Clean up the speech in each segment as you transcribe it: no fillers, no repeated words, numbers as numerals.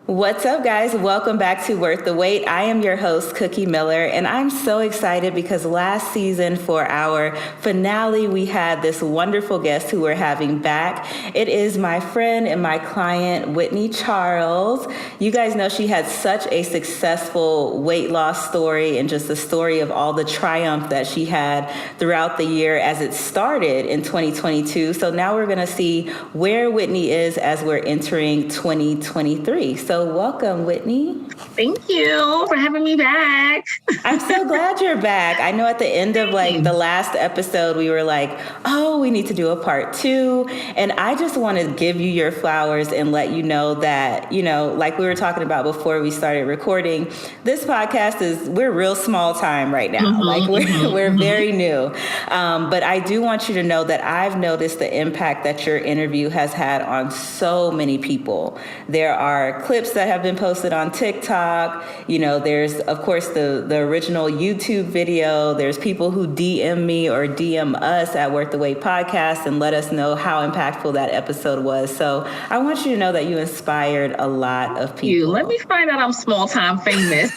What's up, guys? Welcome back to Worth the Wait. I am your host, Cookie Miller, and I'm so excited because last season for our finale, we had this wonderful guest who we're having back. It is my friend and my client, Whitney Charles. You guys know she had such a successful weight loss story and just the story of all the triumph that she had throughout the year as it started in 2022. So now we're going to see where Whitney is as we're entering 2023. So welcome, Whitney. Thank you for having me back. I'm so glad you're back. I know at the end of the last episode, we were like, oh, we need to do a part 2. And I just want to give you your flowers and let you know that, like we were talking about before we started recording, this podcast we're real small time right now. We're very new. But I do want you to know that I've noticed the impact that your interview has had on so many people. There are clips that have been posted on TikTok. There's, of course, the original YouTube video. There's people who DM me or DM us at Worth the Wait podcast and let us know how impactful that episode was. So I want you to know that you inspired a lot of people. Let me find out I'm small-time famous.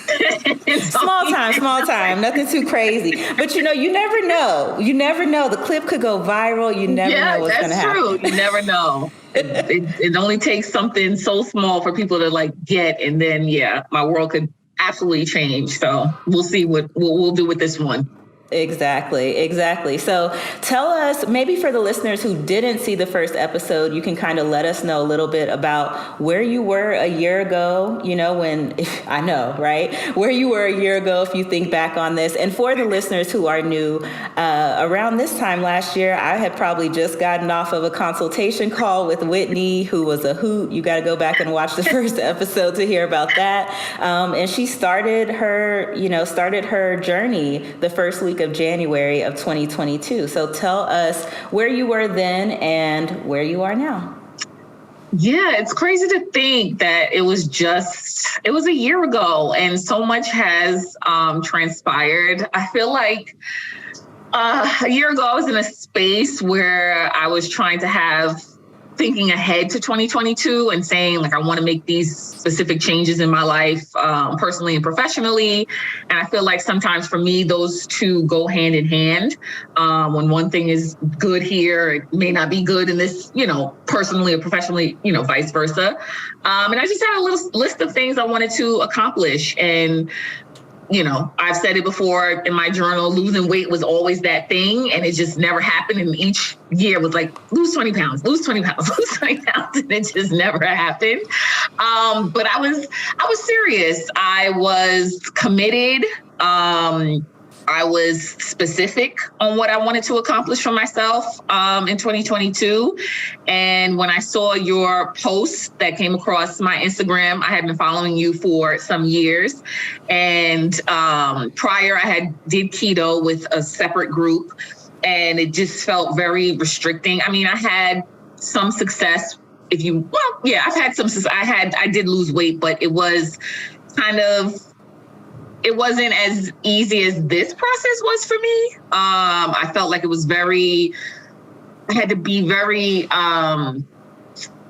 Small time. Nothing too crazy. But, you never know. You never know. The clip could go viral. You never know what's going to happen. Yeah, that's true. You never know. It only takes something so small for people to get, and then my world could absolutely change. So we'll see what we'll do with this one. Exactly. So tell us, maybe for the listeners who didn't see the first episode, you can kind of let us know a little bit about where you were a year ago, where you were a year ago, if you think back on this. And for the listeners who are new, around this time last year, I had probably just gotten off of a consultation call with Whitney, who was a hoot. You got to go back and watch the first episode to hear about that. And she started her journey the first week of January of 2022. So tell us where you were then and where you are now. Yeah, it's crazy to think that it was a year ago and so much has transpired. I feel like a year ago I was in a space where I was thinking ahead to 2022 and saying I want to make these specific changes in my life, personally and professionally. And I feel like sometimes for me, those two go hand in hand. When one thing is good here, it may not be good in this, personally or professionally, vice versa. And I just had a little list of things I wanted to accomplish. And I've said it before in my journal, losing weight was always that thing, and it just never happened. And each year was lose 20 pounds, lose 20 pounds, lose 20 pounds, and it just never happened. But I was serious. I was committed. I was specific on what I wanted to accomplish for myself in 2022. And when I saw your post that came across my Instagram, I had been following you for some years. And prior, I did keto with a separate group, and it just felt very restricting. I mean, I had some success. I've had some success. I did lose weight, but it was it wasn't as easy as this process was for me. I felt like it was I had to be very,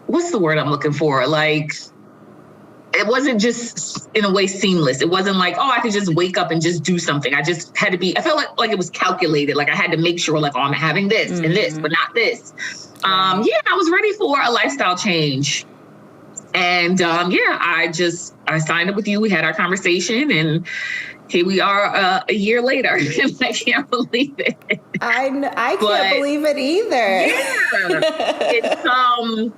what's the word I'm looking for? It wasn't just in a way seamless. It wasn't I could just wake up and just do something. I just had to I felt like it was calculated. I had to make sure I'm having this and this, but not this. I was ready for a lifestyle change. And I signed up with you. We had our conversation, and here we are a year later. I can't believe it. I can't believe it either. Yeah,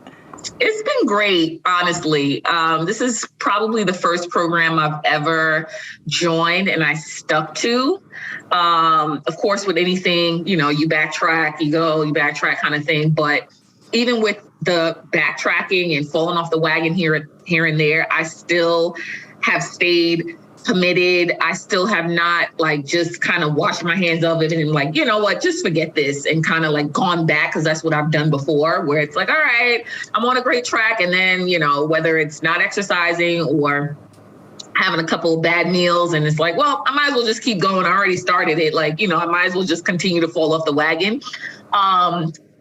it's been great, honestly. This is probably the first program I've ever joined and I stuck to. Of course, with anything, you backtrack, you backtrack kind of thing. But even with the backtracking and falling off the wagon here and there, I still have stayed committed. I still have not just kind of washed my hands of it and you know what, just forget this and kind of gone back, because that's what I've done before, where it's all right, I'm on a great track. And then, whether it's not exercising or having a couple of bad meals, and it's well, I might as well just keep going. I already started it. I might as well just continue to fall off the wagon.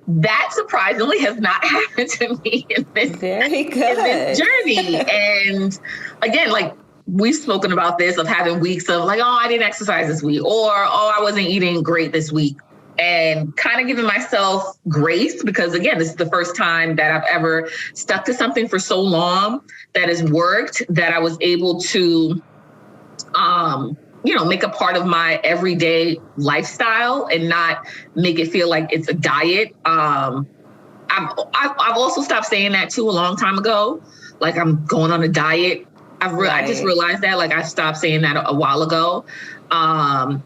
that surprisingly has not happened to me in Very good. in this journey. And again, like we've spoken about this of having weeks of like, oh, I didn't exercise this week, or oh, I wasn't eating great this week. And kind of giving myself grace, because again, this is the first time that I've ever stuck to something for so long that has worked, that I was able to make a part of my everyday lifestyle and not make it feel like it's a diet. I've also stopped saying that too a long time ago. Like I'm going on a diet. I just realized that, like I stopped saying that a while ago.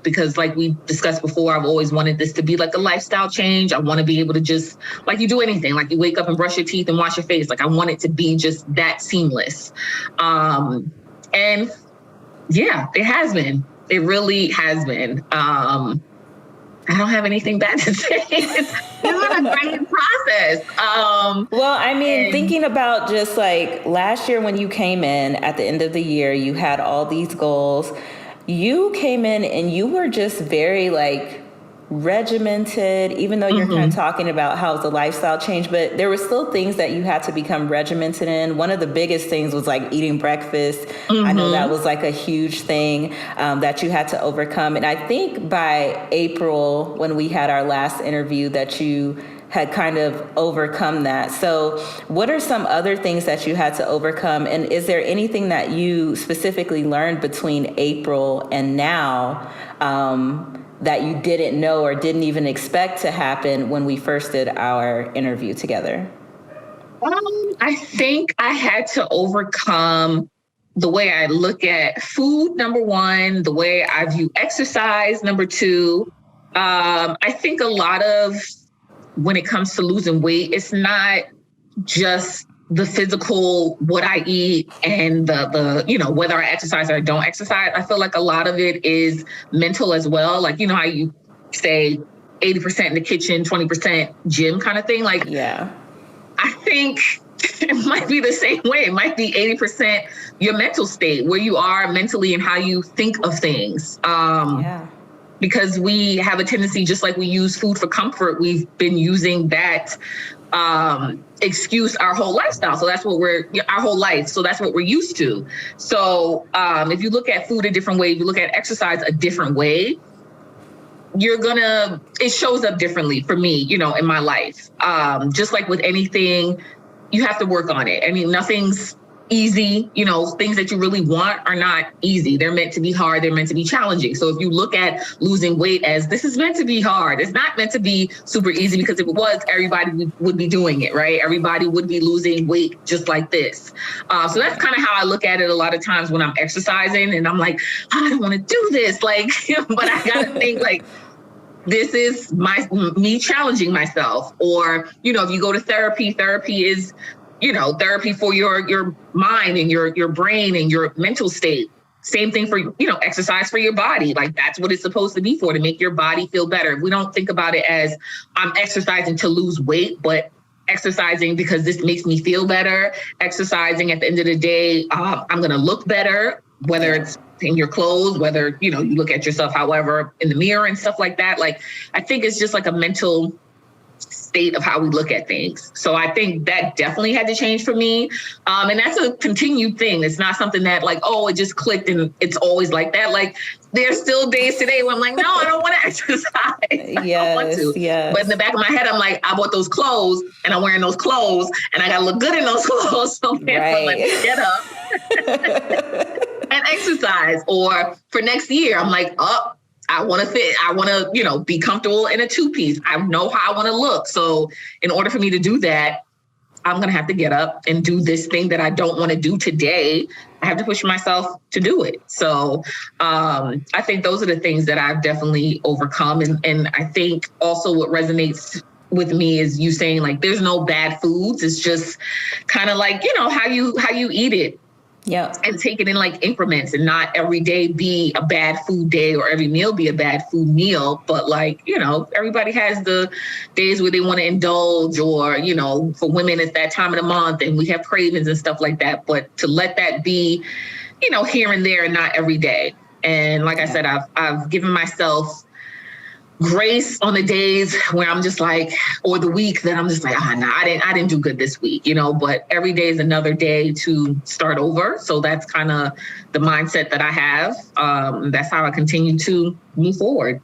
Because like we discussed before, I've always wanted this to be like a lifestyle change. I want to be able to just like you do anything, like you wake up and brush your teeth and wash your face. Like I want it to be just that seamless. And yeah, it has been. It really has been. I don't have anything bad to say. It's been a great process. Well, I mean, thinking about just like last year when you came in at the end of the year, you had all these goals. You came in and you were just very like regimented, even though you're kind of talking about how it's a lifestyle change, but there were still things that you had to become regimented in. One of the biggest things was like eating breakfast. I know that was like a huge thing that you had to overcome. And I think by April, when we had our last interview, that you had kind of overcome that. So what are some other things that you had to overcome? And is there anything that you specifically learned between April and now that you didn't know or didn't even expect to happen when we first did our interview together? I think I had to overcome the way I look at food, number one, the way I view exercise, number two. I think a lot of when it comes to losing weight, it's not just the physical, what I eat and the whether I exercise or don't exercise. I feel like a lot of it is mental as well. Like, you know how you say 80% in the kitchen, 20% gym kind of thing. Like, yeah, I think it might be the same way. It might be 80% your mental state, where you are mentally and how you think of things. Because we have a tendency, just like we use food for comfort, we've been using that excuse our whole lifestyle. So that's what our whole life. So that's what we're used to. So if you look at food a different way, if you look at exercise a different way, it shows up differently for me, in my life. Just like with anything, you have to work on it. I mean, nothing's easy. Things that you really want are not easy. They're meant to be hard. They're meant to be challenging. So if you look at losing weight as this is meant to be hard, it's not meant to be super easy, because if it was, everybody would be doing it, right? Everybody would be losing weight just like this. So that's kind of how I look at it a lot of times when I'm exercising, and I'm like, I don't want to do this. Like, but I got to think like, this is me challenging myself. Or, if you go to therapy is therapy for your mind and your brain and your mental state. Same thing for, exercise for your body. Like that's what it's supposed to be for, to make your body feel better. We don't think about it as I'm exercising to lose weight, but exercising because this makes me feel better. Exercising at the end of the day, I'm going to look better, whether it's in your clothes, whether, you look at yourself, however, in the mirror and stuff like that. Like, I think it's just like a mental state of how we look at things. So I think that definitely had to change for me. And that's a continued thing. It's not something that like, oh, it just clicked and it's always like that. Like there's still days today where I'm like, no, I don't want to exercise. I don't want to. Yes. But in the back of my head, I'm like, I bought those clothes and I'm wearing those clothes and I got to look good in those clothes. So I'm like, get up and exercise. Or for next year, I'm like, I want to fit. I want to, be comfortable in a two-piece. I know how I want to look. So in order for me to do that, I'm going to have to get up and do this thing that I don't want to do today. I have to push myself to do it. So I think those are the things that I've definitely overcome. And I think also what resonates with me is you saying like, there's no bad foods. It's just kind of like, how you eat it. Yeah. And take it in like increments, and not every day be a bad food day or every meal be a bad food meal. But like, everybody has the days where they want to indulge, or, for women, it's that time of the month and we have cravings and stuff like that. But to let that be, here and there and not every day. And like I said, I've given myself grace on the days where I'm just like, or the week that I'm just like, no, I didn't do good this week, but every day is another day to start over. So that's kind of the mindset that I have. That's how I continue to move forward.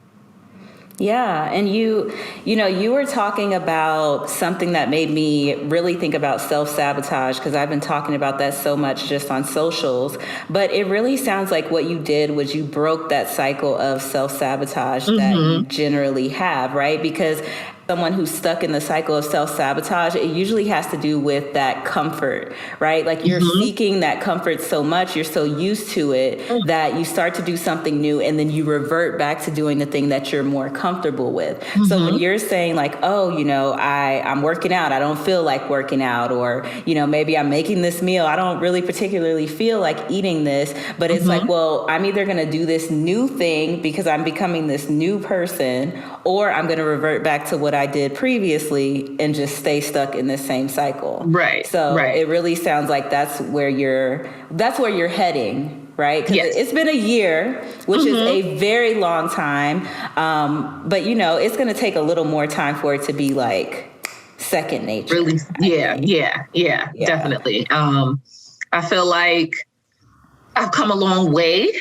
Yeah. And you were talking about something that made me really think about self-sabotage, because I've been talking about that so much just on socials. But it really sounds like what you did was you broke that cycle of self-sabotage that you generally have, right? Because someone who's stuck in the cycle of self-sabotage, it usually has to do with that comfort, right? Like you're seeking that comfort so much, you're so used to it that you start to do something new and then you revert back to doing the thing that you're more comfortable with. So when you're saying like, oh, I'm working out, I don't feel like working out, or, maybe I'm making this meal, I don't really particularly feel like eating this, but it's like, well, I'm either going to do this new thing because I'm becoming this new person, or I'm going to revert back to what I did previously and just stay stuck in this same cycle. Right. So it really sounds like that's where you're heading, right? Because it's been a year, which is a very long time. But it's going to take a little more time for it to be like second nature. Really? Yeah, definitely. I feel like I've come a long way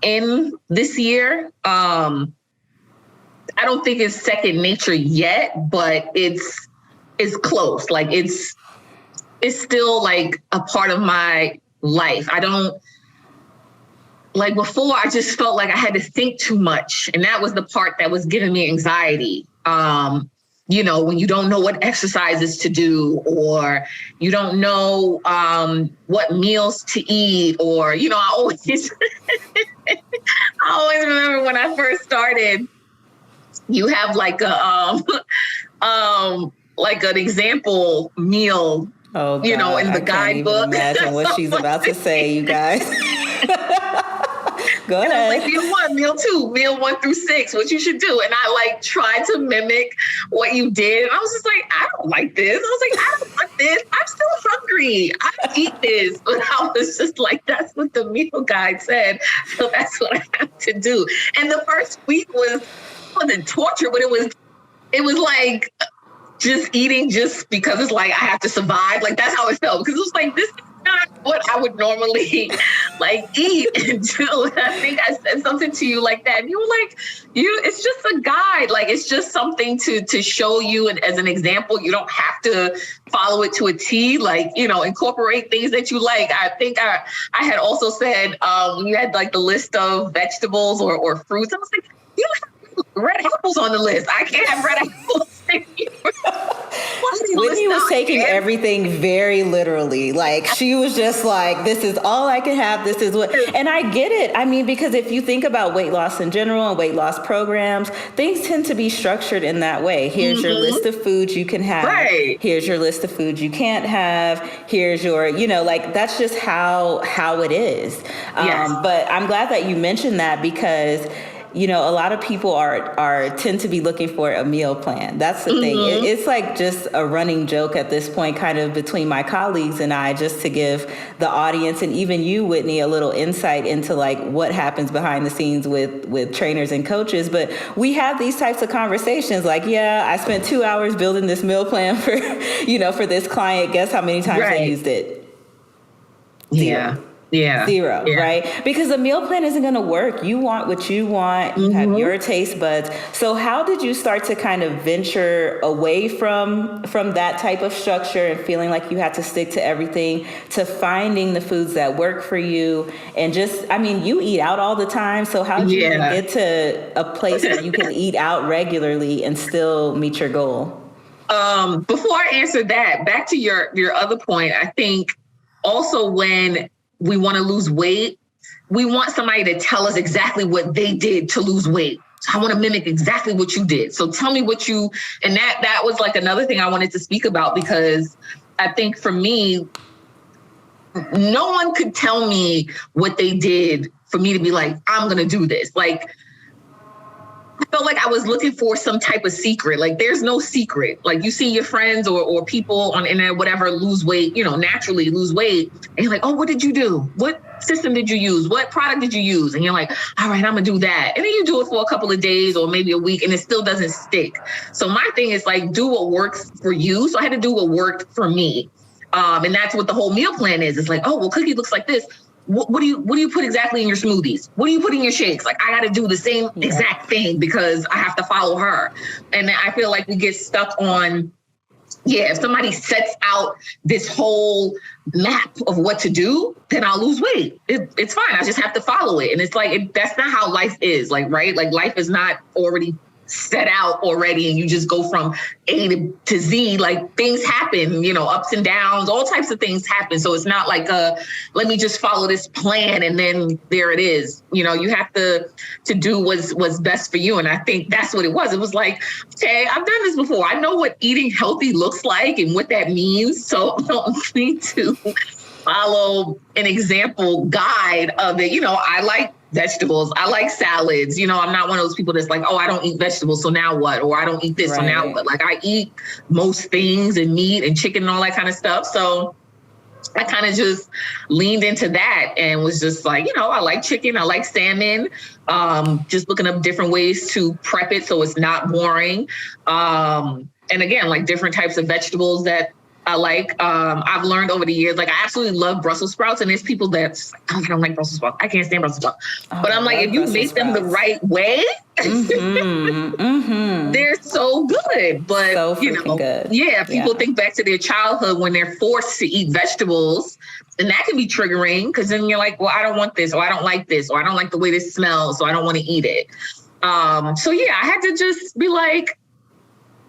in this year. I don't think it's second nature yet, but it's close. Like it's still like a part of my life. I don't, like before, I just felt like I had to think too much. And that was the part that was giving me anxiety. When you don't know what exercises to do, or you don't know what meals to eat, or, I always, I always remember when I first started, you have like a like an example meal, oh, God, in the guidebook. I can't even imagine what she's about to say, you guys. Go ahead. Like meal 1, meal 2, meal 1 through 6, what you should do. And I like tried to mimic what you did. And I was just like, I don't like this. I was like, I don't want this. I'm still hungry. I eat this. But I was just like, that's what the meal guide said. So that's what I have to do. And the first week wasn't torture, but it was like just eating just because it's like I have to survive. Like that's how it felt, because it was like, this is not what I would normally like eat until I think I said something to you like that. And you were like, it's just a guide. Like it's just something to show you, and as an example, you don't have to follow it to a T. Like, incorporate things that you like. I think I had also said when you had like the list of vegetables or fruits, I was like, you don't have red apples on the list. I can't have red apples. Whitney was taking everything very literally. Like she was just like, this is all I can have. This is what, and I get it. I mean, because if you think about weight loss in general and weight loss programs, things tend to be structured in that way. Here's your list of foods you can have. Right. Here's your list of foods you can't have. Here's your, like that's just how it is. Yes. But I'm glad that you mentioned that, because a lot of people are tend to be looking for a meal plan. That's the thing. It's like just a running joke at this point, kind of between my colleagues and I, just to give the audience and even you, Whitney, a little insight into like what happens behind the scenes with trainers and coaches. But we have these types of conversations like, yeah, I spent 2 hours building this meal plan for, for this client. Guess how many times I used it? 0. Yeah. 0, right? Because the meal plan isn't going to work. You want what you want. You have your taste buds. So how did you start to kind of venture away from that type of structure and feeling like you had to stick to everything, to finding the foods that work for you? And just, I mean, you eat out all the time. So how did you get to a place where you can eat out regularly and still meet your goal? Before I answer that, back to your other point, I think also when we want to lose weight, we want somebody to tell us exactly what they did to lose weight. I want to mimic exactly what you did. So tell me what you, and that was like another thing I wanted to speak about, because I think for me, no one could tell me what they did for me to be like, I'm going to do this. Like I felt like I was looking for some type of secret. Like there's no secret. Like you see your friends or people on the internet, whatever, lose weight, naturally lose weight. And you're like, oh, what did you do? What system did you use? What product did you use? And you're like, all right, I'm gonna do that. And then you do it for a couple of days or maybe a week and it still doesn't stick. So my thing is like, do what works for you. So I had to do what worked for me. And that's what the whole meal plan is. It's like, oh, well, cookie looks like this. What do you put exactly in your smoothies? What do you put in your shakes? Like I got to do the same exact thing because I have to follow her. And I feel like we get stuck on, if somebody sets out this whole map of what to do, then I'll lose weight. It's fine. I just have to follow it. And it's like, that's not how life is. Like, right? Like life is not already set out already and you just go from A to Z. Like things happen, ups and downs, all types of things happen. So it's not like let me just follow this plan and then there it is. You have to do what's best for you. And I think that's what it was. It was like, okay, I've done this before. I know what eating healthy looks like and what that means. So I don't need to follow an example guide of it. I like vegetables. I like salads. I'm not one of those people that's like, oh, I don't eat vegetables, so now what? Or I don't eat this, so now what? Like I eat most things and meat and chicken and all that kind of stuff. So I kind of just leaned into that and was just like, I like chicken. I like salmon. Just looking up different ways to prep it so it's not boring. And again, like different types of vegetables that I like. I've learned over the years, like I absolutely love Brussels sprouts, and there's people that's, oh, I don't like Brussels sprouts. I can't stand Brussels sprouts. But I'm like, if you make them the right way, they're so good. But so good. People think back to their childhood when they're forced to eat vegetables, and that can be triggering because then you're like, well, I don't want this, or I don't like this, or I don't like the way this smells, so I don't want to eat it. I had to just be like,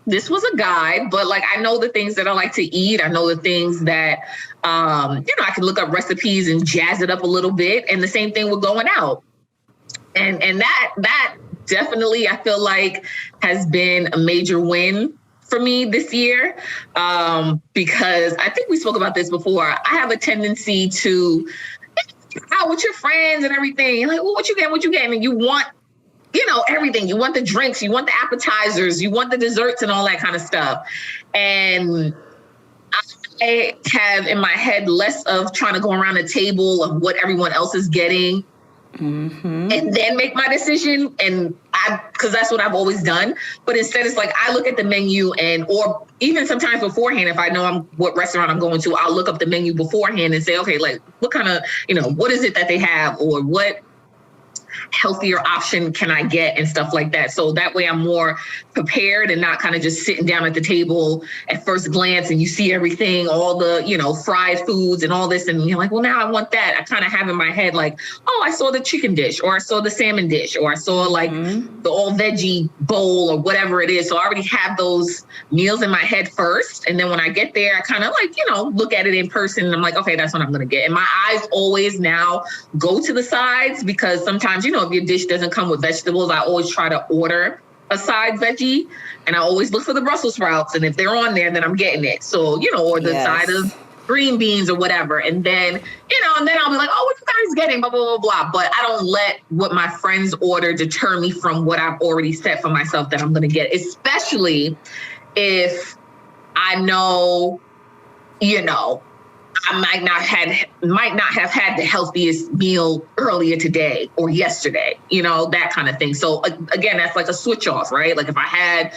this was a guide, but like, I know the things that I like to eat. I know the things that, I can look up recipes and jazz it up a little bit. And the same thing with going out. And that definitely, I feel like has been a major win for me this year. Because I think we spoke about this before. I have a tendency to out with your friends and everything. Like, well, what you getting? And you want, everything. You want the drinks, you want the appetizers, you want the desserts and all that kind of stuff. And I have in my head less of trying to go around the table of what everyone else is getting and then make my decision. And because that's what I've always done. But instead it's like, I look at the menu or even sometimes beforehand, if I know what restaurant I'm going to, I'll look up the menu beforehand and say, okay, like what kind of, what is it that they have or what healthier option can I get and stuff like that. So that way I'm more prepared and not kind of just sitting down at the table at first glance and you see everything, all the, fried foods and all this. And you're like, well, now I want that. I kind of have in my head like, oh, I saw the chicken dish or I saw the salmon dish or I saw like the all veggie bowl or whatever it is. So I already have those meals in my head first. And then when I get there, I kind of like, look at it in person and I'm like, okay, that's what I'm going to get. And my eyes always now go to the sides because sometimes, if your dish doesn't come with vegetables, I always try to order a side veggie and I always look for the Brussels sprouts. And if they're on there, then I'm getting it. So, or the side of green beans or whatever. And then, and then I'll be like, oh, what you guys getting? Blah, blah, blah, blah. But I don't let what my friends order deter me from what I've already set for myself that I'm going to get, especially if I know, I might not have had the healthiest meal earlier today or yesterday, that kind of thing. So again, that's like a switch off, right? Like if I had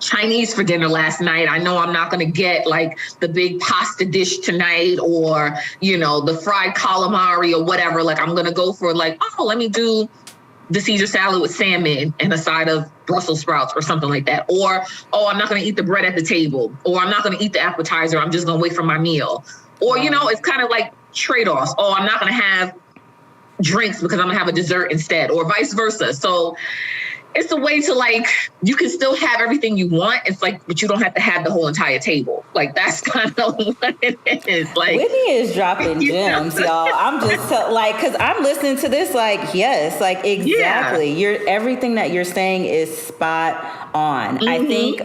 Chinese for dinner last night, I know I'm not going to get like the big pasta dish tonight or, the fried calamari or whatever. Like I'm going to go for like, oh, let me do the Caesar salad with salmon and a side of Brussels sprouts or something like that. Or, oh, I'm not going to eat the bread at the table. Or I'm not going to eat the appetizer. I'm just going to wait for my meal. Or, it's kind of like trade-offs. Oh, I'm not going to have drinks because I'm going to have a dessert instead or vice versa. So it's a way to like, you can still have everything you want. It's like, but you don't have to have the whole entire table. Like that's kind of what it is. Like Whitney is dropping gems, y'all. I'm just cause I'm listening to this, like, yes, like exactly. Everything that you're saying is spot on. I think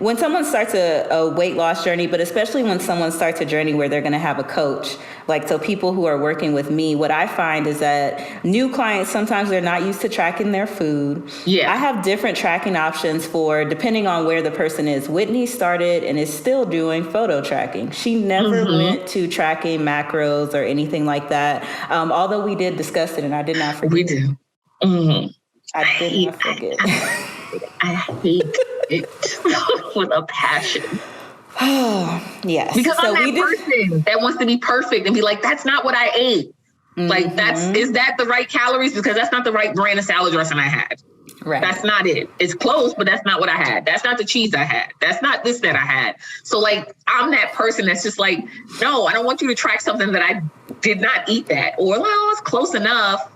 when someone starts a weight loss journey, but especially when someone starts a journey where they're going to have a coach, Like, so people who are working with me, what I find is that new clients, sometimes they're not used to tracking their food. Yeah. I have different tracking options for depending on where the person is. Whitney started and is still doing photo tracking. She never went to tracking macros or anything like that. Although we did discuss it and I did not forget. We do. Mm-hmm. I did not forget. I hate it with a passion. Oh, yes. Because I'm that person that wants to be perfect and be like, that's not what I ate. Like, is that the right calories? Because that's not the right brand of salad dressing I had. Right. That's not it. It's close, but that's not what I had. That's not the cheese I had. That's not this that I had. So, like, I'm that person that's just like, no, I don't want you to track something that I did not eat that. Or, well, it's close enough.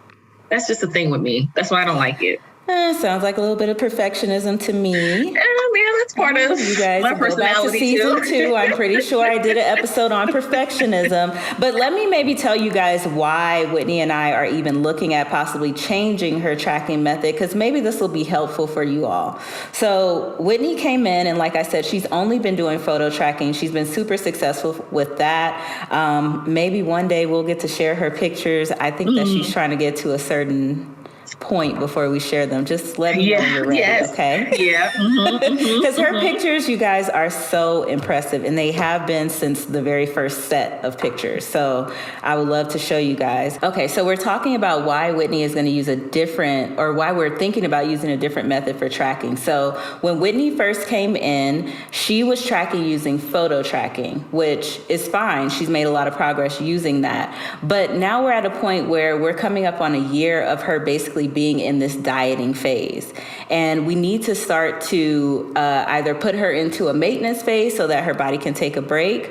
That's just the thing with me. That's why I don't like it. Sounds like a little bit of perfectionism to me. Yeah, that's part of you guys my personality. Back to season 2. I'm pretty sure I did an episode on perfectionism. But let me maybe tell you guys why Whitney and I are even looking at possibly changing her tracking method, because maybe this will be helpful for you all. So Whitney came in, and like I said, she's only been doing photo tracking. She's been super successful with that. Maybe one day we'll get to share her pictures. I think that she's trying to get to a certain point before we share them. Just let me know when you're ready, okay? Yeah. Because her pictures, you guys, are so impressive, and they have been since the very first set of pictures. So I would love to show you guys. Okay, so we're talking about why Whitney is going to use a different, or why we're thinking about using a different method for tracking. So when Whitney first came in, she was tracking using photo tracking, which is fine. She's made a lot of progress using that. But now we're at a point where we're coming up on a year of her basically being in this dieting phase. And we need to start to either put her into a maintenance phase so that her body can take a break,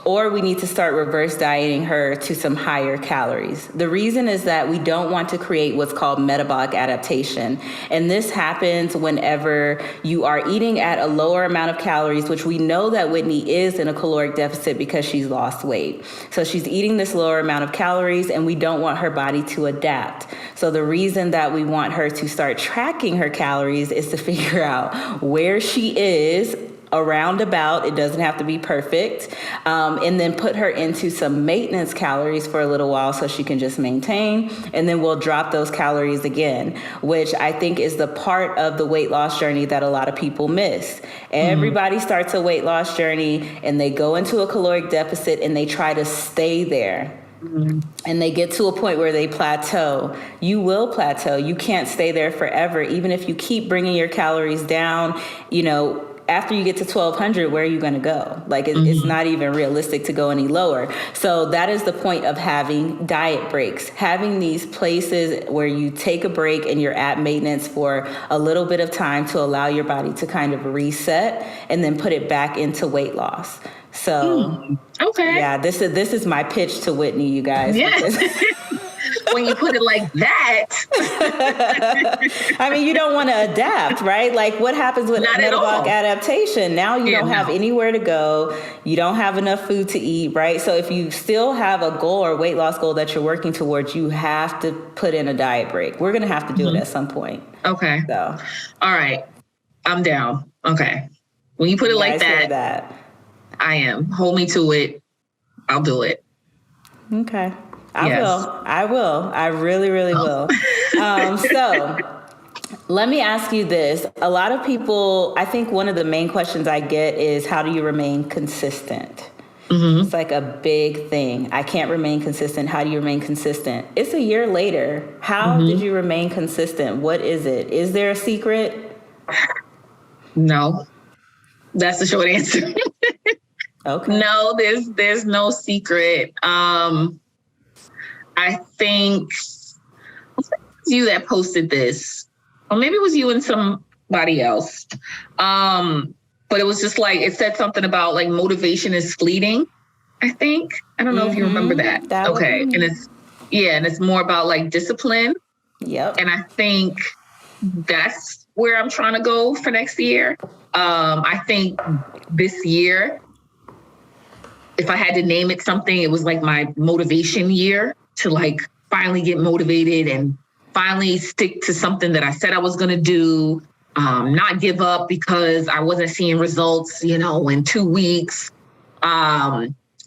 or we need to start reverse dieting her to some higher calories. The reason is that we don't want to create what's called metabolic adaptation. And this happens whenever you are eating at a lower amount of calories, which we know that Whitney is in a caloric deficit because she's lost weight. So she's eating this lower amount of calories, and we don't want her body to adapt. So the reason that we want her to start tracking her calories is to figure out where she is around about. It doesn't have to be perfect. And then put her into some maintenance calories for a little while so she can just maintain. And then we'll drop those calories again, which I think is the part of the weight loss journey that a lot of people miss. Everybody starts a weight loss journey and they go into a caloric deficit and they try to stay there. And they get to a point where they plateau. You will plateau. You can't stay there forever. Even if you keep bringing your calories down, after you get to 1,200, where are you going to go? Like, it's not even realistic to go any lower. So that is the point of having diet breaks, having these places where you take a break and you're at maintenance for a little bit of time to allow your body to kind of reset and then put it back into weight loss. So, okay. Yeah, this is my pitch to Whitney, you guys. Yes. When you put it like that. I mean, you don't want to adapt, right? Like, what happens with metabolic adaptation? Now you don't have anywhere to go. You don't have enough food to eat, right? So if you still have a goal or weight loss goal that you're working towards, you have to put in a diet break. We're going to have to do it at some point. Okay. So, all right. I'm down. Okay. When you put it like that, I am. Hold me to it. I'll do it. Okay. I will. I really, really will. So let me ask you this. A lot of people, I think one of the main questions I get is, how do you remain consistent? It's like a big thing. I can't remain consistent. How do you remain consistent? It's a year later. How did you remain consistent? What is it? Is there a secret? No. That's the short answer. Okay. No, there's no secret. I think it was you that posted this, or maybe it was you and somebody else. But it was just like, it said something about like motivation is fleeting, I think. I don't know if you remember that. Okay. And it's more about like discipline. Yep. And I think that's where I'm trying to go for next year. I think this year, if I had to name it something, it was like my motivation year to like finally get motivated and finally stick to something that I said I was going to do, not give up because I wasn't seeing results, in 2 weeks.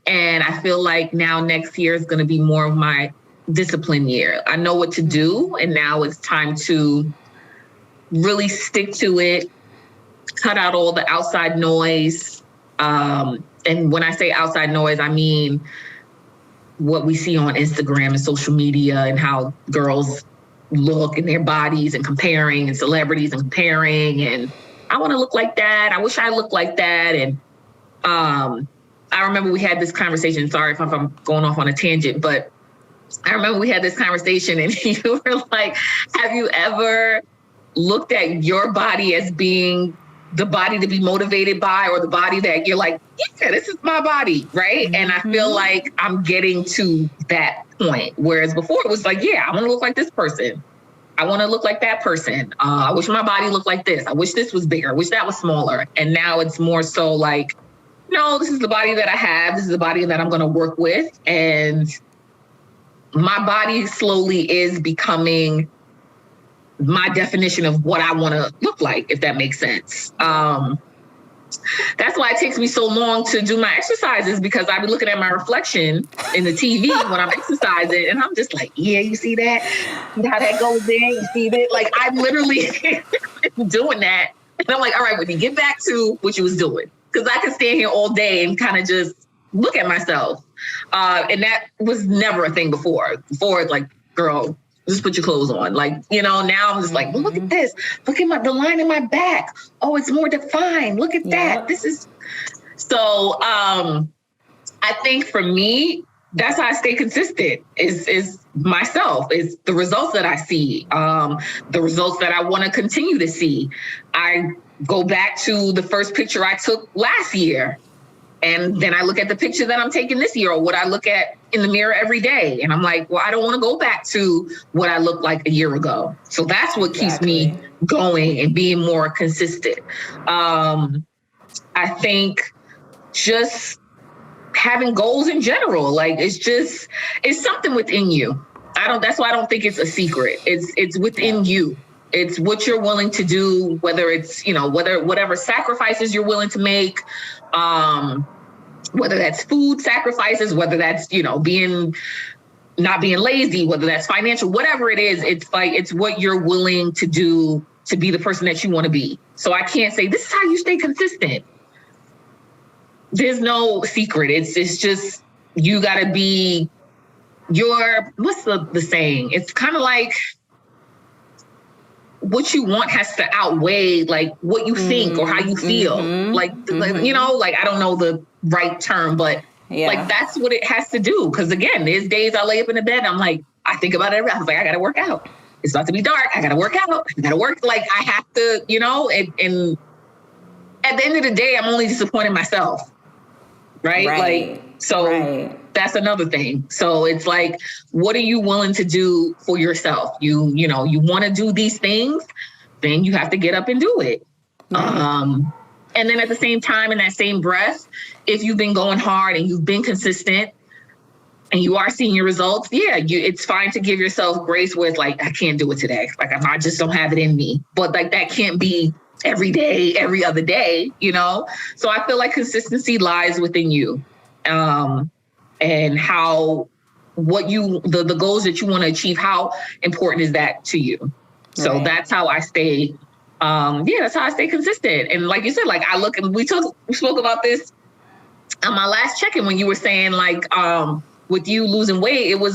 And I feel like now next year is going to be more of my discipline year. I know what to do, and now it's time to really stick to it, cut out all the outside noise. And when I say outside noise, I mean what we see on Instagram and social media and how girls look in their bodies and comparing, and celebrities and comparing, and I want to look like that. I wish I looked like that. And I remember we had this conversation. Sorry if I'm going off on a tangent, but I remember we had this conversation and you were like, have you ever looked at your body as being the body to be motivated by, or the body that you're like, yeah, this is my body, right? Mm-hmm. And I feel like I'm getting to that point. Whereas before it was like, yeah, I want to look like this person. I want to look like that person. I wish my body looked like this. I wish this was bigger. I wish that was smaller. And now it's more so like, no, this is the body that I have. This is the body that I'm going to work with. And my body slowly is becoming my definition of what I want to look like, if that makes sense. That's why it takes me so long to do my exercises, because I be looking at my reflection in the TV when I'm exercising, and I'm just like, yeah, you see that? See how that goes there? You see that? Like, I'm literally doing that. And I'm like, all right, Whitney, get back to what you was doing. Because I can stand here all day and kind of just look at myself. And that was never a thing before. Before, it's like, girl, just put your clothes on. Like, you know, now I'm just like, well, look at this. Look at the line in my back. Oh, it's more defined. Look at that. This is so I think for me, that's how I stay consistent is myself, is the results that I see, the results that I want to continue to see. I go back to the first picture I took last year. And then I look at the picture that I'm taking this year, or what I look at in the mirror every day. And I'm like, well, I don't want to go back to what I looked like a year ago. So that's what keeps me going and being more consistent. I think just having goals in general, like it's something within you. That's why I don't think it's a secret. It's within you. It's what you're willing to do, whether it's, whatever sacrifices you're willing to make, whether that's food sacrifices, whether that's, not being lazy, whether that's financial, whatever it is, it's what you're willing to do to be the person that you want to be. So I can't say this is how you stay consistent. There's no secret. It's just, you gotta be what's the saying? It's kind of like, what you want has to outweigh like what you think or how you feel. Like, I don't know the right term, but like that's what it has to do. Because again, there's days I lay up in the bed and I'm like, I think about it. I was like, I got to work out. It's about to be dark. I got to work out. I got to work. Like I have to, and at the end of the day, I'm only disappointing myself. Right. That's another thing. So it's like, what are you willing to do for yourself? You want to do these things, then you have to get up and do it. Right. And then at the same time, in that same breath, if you've been going hard and you've been consistent and you are seeing your results, it's fine to give yourself grace with like, I can't do it today. Like I just don't have it in me. But like that can't be every day, every other day, So I feel like consistency lies within you. And the goals that you want to achieve, how important is that to you? So that's how I stay. That's how I stay consistent. And like you said, like I look, and we spoke about this on my last check-in when you were saying like, with you losing weight, it was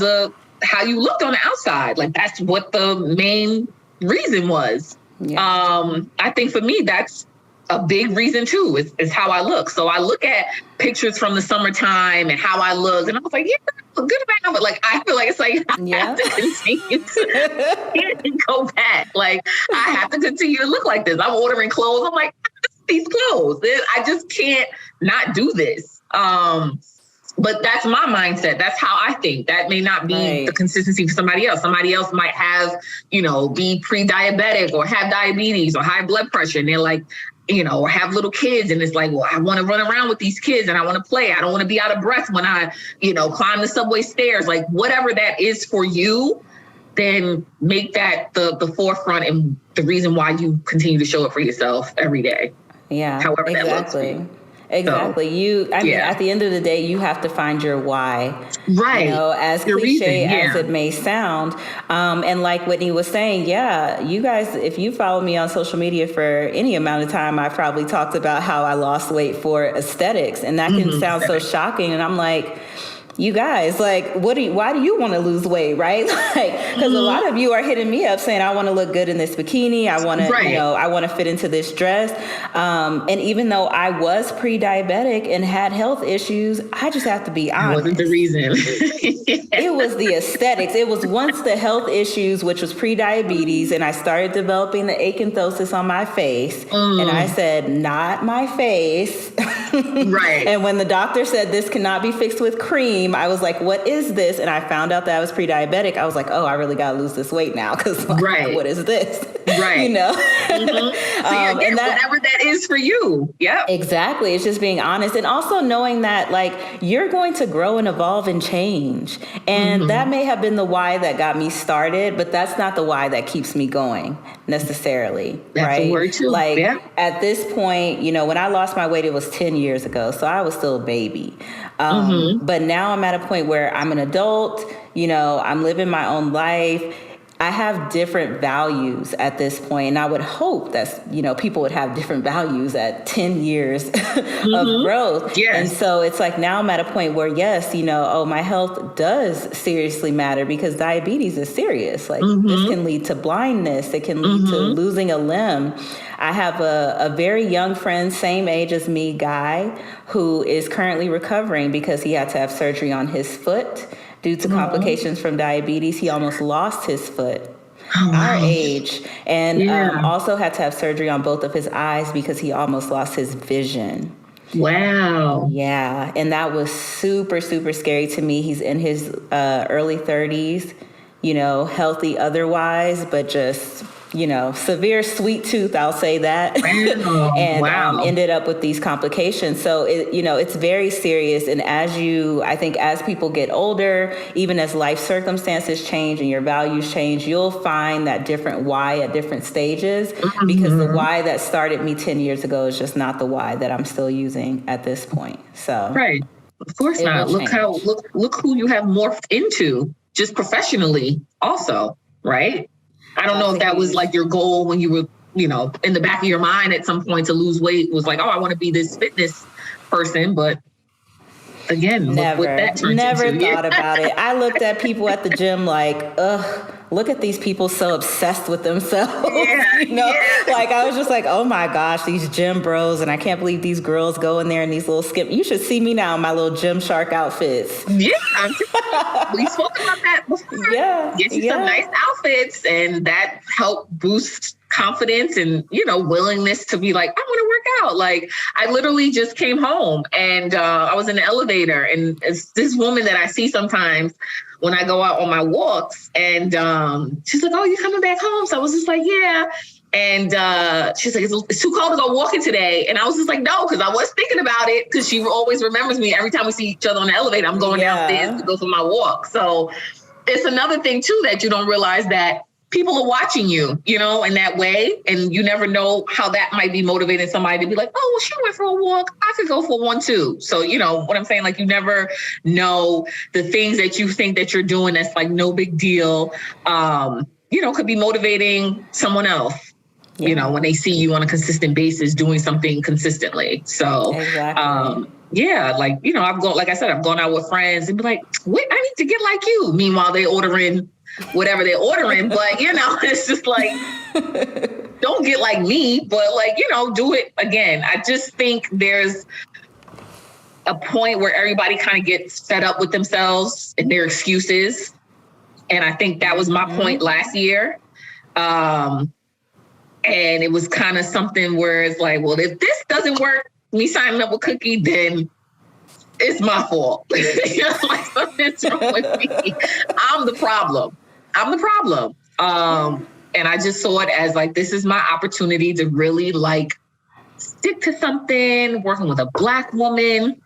how you looked on the outside. Like that's what the main reason was. Yeah. I think for me, that's a big reason too, is how I look. So I look at pictures from the summertime and how I look, and I was like, yeah, I look good about it. But like, I feel like it's like, I have to continue to go back. Like, I have to continue to look like this. I'm ordering clothes. I'm like, these clothes. I just can't not do this. But that's my mindset. That's how I think. That may not be the consistency for somebody else. Somebody else might have, be pre-diabetic or have diabetes or high blood pressure. And they're like, or have little kids. And it's like, well, I want to run around with these kids and I want to play. I don't want to be out of breath when I, climb the subway stairs. Like whatever that is for you, then make that the forefront and the reason why you continue to show up for yourself every day. Yeah, however that looks for you. Exactly. I mean, at the end of the day, you have to find your why. Right. As your cliche reason, as it may sound. And like Whitney was saying, you guys, if you follow me on social media for any amount of time, I probably talked about how I lost weight for aesthetics. And that can sound so shocking. And I'm like, you guys, like, why do you want to lose weight, right? Like, because a lot of you are hitting me up saying, I want to look good in this bikini. I want to, I want to fit into this dress. And even though I was pre-diabetic and had health issues, I just have to be honest. That wasn't the reason. It was the aesthetics. It was once the health issues, which was pre-diabetes, and I started developing the acanthosis on my face. And I said, not my face. Right. And when the doctor said this cannot be fixed with cream, I was like, what is this? And I found out that I was pre-diabetic. I was like, oh, I really got to lose this weight now. Because what is this? Right. And whatever that is for you. Yeah. Exactly. It's just being honest. And also knowing that like you're going to grow and evolve and change. And that may have been the why that got me started, but that's not the why that keeps me going necessarily. That's a word too. Like at this point, when I lost my weight, it was 10 years ago. So I was still a baby. But now I'm at a point where I'm an adult, I'm living my own life. I have different values at this point, and I would hope that, people would have different values at 10 years of growth. Yes. And so it's like now I'm at a point where, yes, my health does seriously matter because diabetes is serious. Like this can lead to blindness. It can lead to losing a limb. I have a very young friend, same age as me, Guy, who is currently recovering because he had to have surgery on his foot. Due to complications from diabetes, he almost lost his foot, our age, and also had to have surgery on both of his eyes because he almost lost his vision. Wow. Yeah, and that was super, super scary to me. He's in his early 30s, healthy otherwise, but just severe sweet tooth, I'll say that. And ended up with these complications. So, it's very serious. And I think as people get older, even as life circumstances change and your values change, you'll find that different why at different stages because the why that started me 10 years ago is just not the why that I'm still using at this point. So, right. Of course not. Look who you have morphed into just professionally also, right? I don't know if that was like your goal when you were, in the back of your mind at some point to lose weight was like, oh, I want to be this fitness person. But again, never thought about it. I looked at people at the gym like, ugh, look at these people so obsessed with themselves. Like I was just like, oh my gosh, these gym bros. And I can't believe these girls go in there in these little you should see me now in my little Gymshark outfits. Yeah. We spoke about that before. Yeah. Get you some nice outfits and that helped boost confidence and, willingness to be like, I want to work out. Like I literally just came home and I was in the elevator and it's this woman that I see sometimes when I go out on my walks and she's like, oh, you coming back home? So I was just like, yeah. And she's like, it's too cold to go walking today. And I was just like, no, because I was thinking about it because she always remembers me. Every time we see each other on the elevator, I'm going downstairs to go for my walk. So it's another thing, too, that you don't realize that people are watching you, in that way. And you never know how that might be motivating somebody to be like, oh, well, she went for a walk. I could go for one, too. So, what I'm saying, like, you never know the things that you think that you're doing that's like no big deal, could be motivating someone else. When they see you on a consistent basis doing something consistently. So, I've gone out with friends and be like, wait, I need to get like you. Meanwhile, they're ordering whatever they're ordering. But, it's just like, don't get like me, but like, do it again. I just think there's a point where everybody kind of gets fed up with themselves and their excuses. And I think that was my point last year. And it was kind of something where it's like, well, if this doesn't work, me signing up with Cookie, then it's my fault. Like something's wrong with me. I'm the problem. And I just saw it as like, this is my opportunity to really like stick to something, working with a Black woman,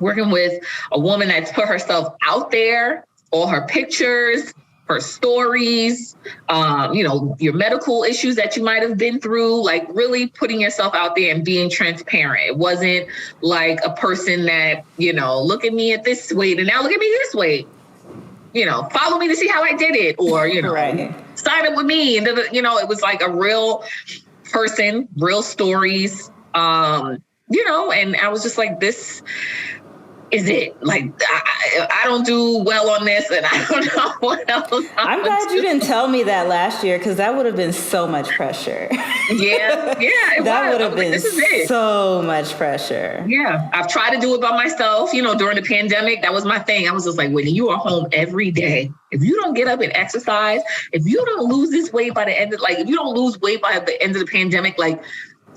working with a woman that's put herself out there, all her pictures, her stories, your medical issues that you might have been through, like really putting yourself out there and being transparent. It wasn't like a person that, look at me at this weight and now look at me this weight. Follow me to see how I did it, or, right. Sign up with me. And, it was like a real person, real stories, and I was just like, this is it. Like, I don't do well on this, and I don't know what else. I'm glad you didn't tell me that last year, because that would have been so much pressure. Yeah, that would have been this is it. So much pressure. Yeah, I've tried to do it by myself. During the pandemic, that was my thing. I was just like, Whitney, you are home every day. If you don't get up and exercise, if you don't lose this weight by the end of, if you don't lose weight by the end of the pandemic,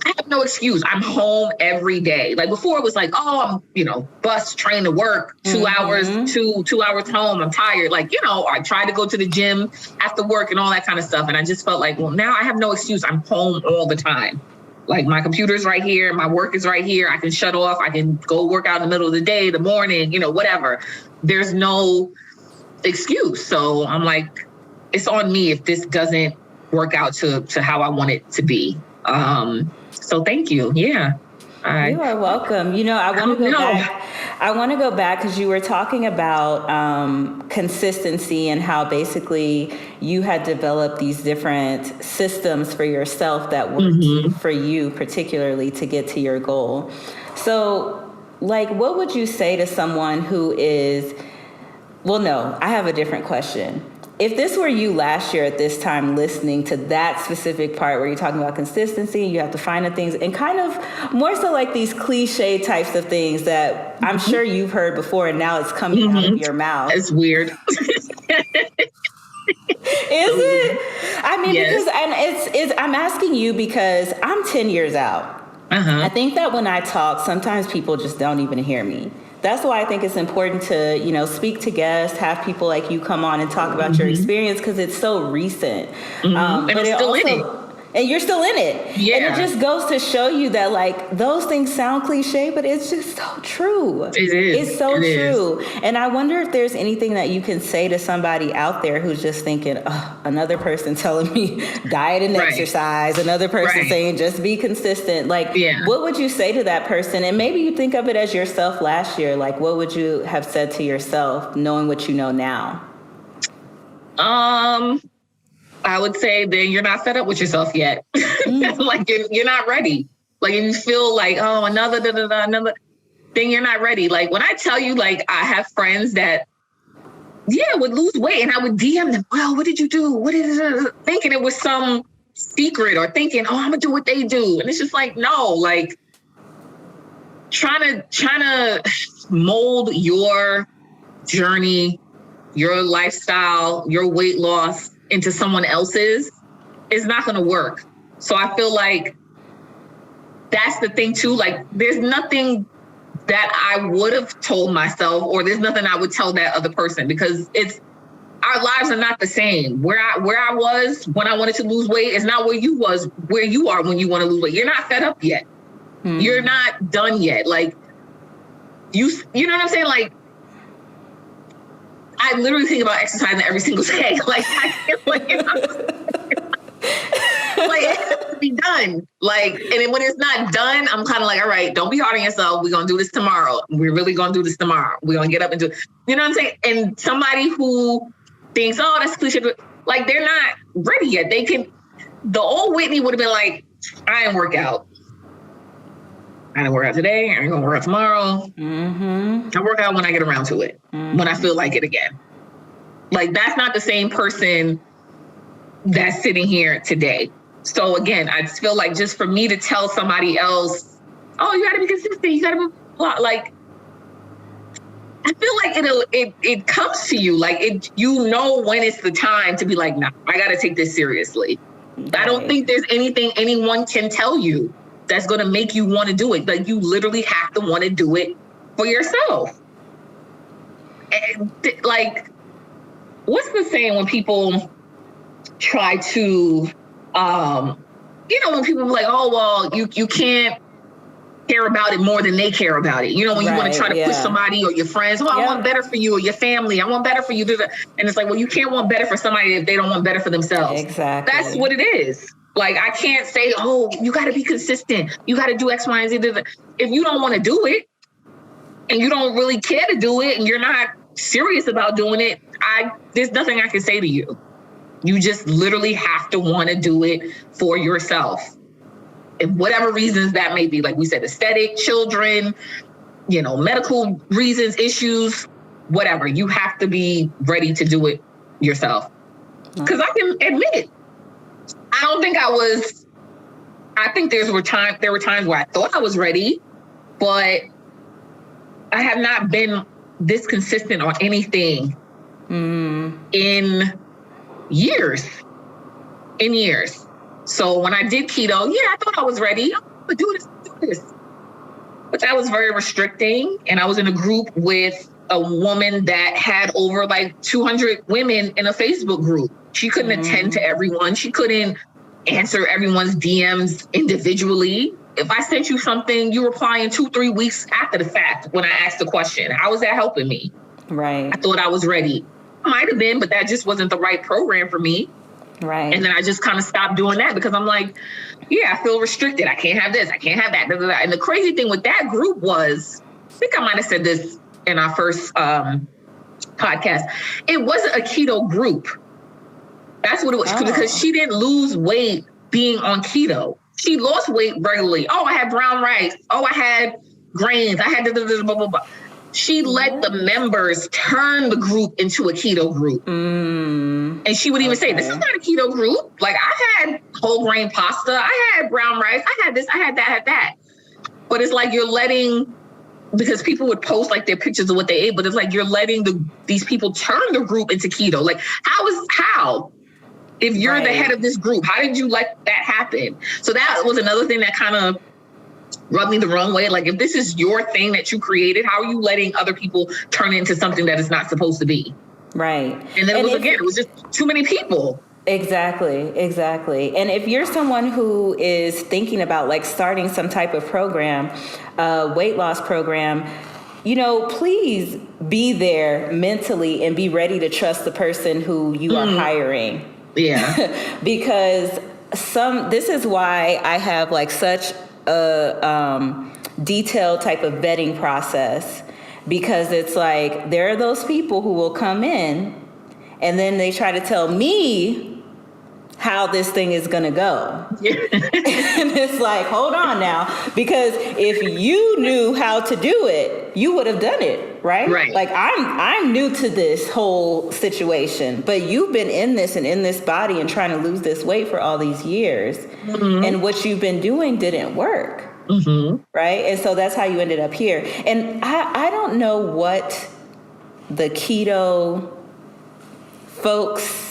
I have no excuse. I'm home every day. Like before it was like, oh, I'm, bus, train to work, 2 hours, 2 hours home. I'm tired. I tried to go to the gym after work and all that kind of stuff. And I just felt like, well, now I have no excuse. I'm home all the time. Like my computer's right here. My work is right here. I can shut off. I can go work out in the middle of the day, the morning, whatever. There's no excuse. So I'm like, it's on me if this doesn't work out to how I want it to be. So thank you. Yeah. You are welcome. I want to go back because you were talking about consistency and how basically you had developed these different systems for yourself that worked for you particularly to get to your goal. So what would you say to someone who is, well, no, I have a different question. If this were you last year at this time listening to that specific part where you're talking about consistency, you have to find the things and kind of more so like these cliche types of things that I'm sure you've heard before and now it's coming out of your mouth. It's weird. Is it? I mean, yes. Because I'm asking you because I'm 10 years out. I think that when I talk, sometimes people just don't even hear me. That's why I think it's important to, speak to guests, have people like you come on and talk about your experience because it's so recent. And I'm still in it. And you're still in it. Yeah. And it just goes to show you that those things sound cliche, but it's just so true. It is. It's so true. And I wonder if there's anything that you can say to somebody out there who's just thinking, oh, another person telling me diet and exercise, another person saying just be consistent. What would you say to that person? And maybe you think of it as yourself last year. What would you have said to yourself knowing what you know now? I would say that you're not fed up with yourself yet. You're not ready. If you feel like, oh, another, then you're not ready. When I tell you, I have friends that, would lose weight and I would DM them, well, what did you do? What is it? Thinking it was some secret or thinking, oh, I'm gonna do what they do. And it's just no, trying to mold your journey, your lifestyle, your weight loss into someone else's is not going to work. So I feel like that's the thing too. There's nothing that I would have told myself, or there's nothing I would tell that other person because our lives are not the same. Where I was when I wanted to lose weight is not where you are when you want to lose weight. You're not fed up yet. You're not done yet. You know what I'm saying? I literally think about exercising every single day. It has to be done. And then when it's not done, I'm kind of all right, don't be hard on yourself. We're going to do this tomorrow. We're really going to do this tomorrow. We're going to get up and do it. You know what I'm saying? And somebody who thinks, oh, that's cliche, they're not ready yet. The old Whitney would have been I didn't work out. I didn't work out today. I ain't going to work out tomorrow. I work out when I get around to it, when I feel like it again. That's not the same person that's sitting here today. So again, I just feel just for me to tell somebody else, oh, you got to be consistent. You got to be I feel it comes to you. When it's the time to be nah, I got to take this seriously. Right. I don't think there's anything anyone can tell you that's going to make you want to do it. You literally have to want to do it for yourself. And what's the saying when people try to, when people are oh, well, you can't care about it more than they care about it. You know, when you want to try to push somebody or your friends, I want better for you, or your family, I want better for you. And it's like, well, you can't want better for somebody if they don't want better for themselves. Exactly. That's what it is. Like, I can't say, oh, you got to be consistent. You got to do X, Y, and Z. If you don't want to do it and you don't really care to do it and you're not serious about doing it, there's nothing I can say to you. You just literally have to want to do it for yourself. And whatever reasons that may be, like we said, aesthetic, children, you know, medical reasons, issues, whatever. You have to be ready to do it yourself. Because I can admit, I don't think I was. I think there were times where I thought I was ready, but I have not been this consistent on anything in years. So when I did keto, I thought I was ready. I'm gonna do this. But that was very restricting. And I was in a group with a woman that had over like 200 women in a Facebook group. She couldn't attend to everyone. She couldn't answer everyone's DMs individually. If I sent you something, you reply in 2-3 weeks after the fact when I asked the question. How is that helping me? Right. I thought I was ready. Might have been, but that just wasn't the right program for me. Right. And then I just kind of stopped doing that because I'm like, I feel restricted. I can't have this. I can't have that. And the crazy thing with that group was, I think I might have said this in our first podcast. It wasn't a keto group. That's what it was. Because she didn't lose weight being on keto. She lost weight regularly. Oh, I had brown rice. Oh, I had grains. I had blah, blah, blah. She let the members turn the group into a keto group. And she would even say, this is not a keto group. Like, I had whole grain pasta. I had brown rice. I had this. I had that. I had that. But it's like you're letting, because people would post like their pictures of what they ate, but it's like you're letting these people turn the group into keto. Like, how? If you're the head of this group, how did you let that happen? So that was another thing that kind of rubbed me the wrong way. Like, if this is your thing that you created, how are you letting other people turn it into something that it's not supposed to be? Right. And then it was just too many people. Exactly. And if you're someone who is thinking about like starting some type of program, weight loss program, please be there mentally and be ready to trust the person who you are hiring. Yeah. Because this is why I have like such a detailed type of vetting process, because it's like there are those people who will come in and then they try to tell me how this thing is going to go. Yeah. And it's like, hold on now, because if you knew how to do it, you would have done it, right? Right. Like I'm new to this whole situation, but you've been in this and in this body and trying to lose this weight for all these years. And what you've been doing didn't work. Right. And so that's how you ended up here. And I don't know what the keto folks,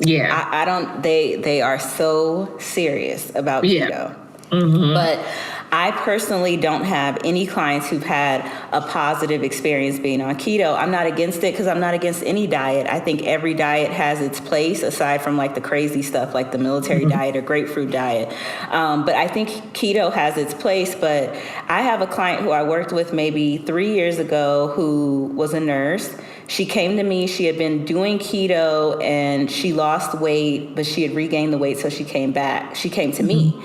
I don't, they are so serious about keto. But I personally don't have any clients who've had a positive experience being on keto. I'm not against it because I'm not against any diet. I think every diet has its place, aside from like the crazy stuff like the military diet or grapefruit diet. But I think keto has its place. But I have a client who I worked with maybe 3 years ago who was a nurse. She came to me, she had been doing keto and she lost weight, but she had regained the weight, so she came back. She came to me.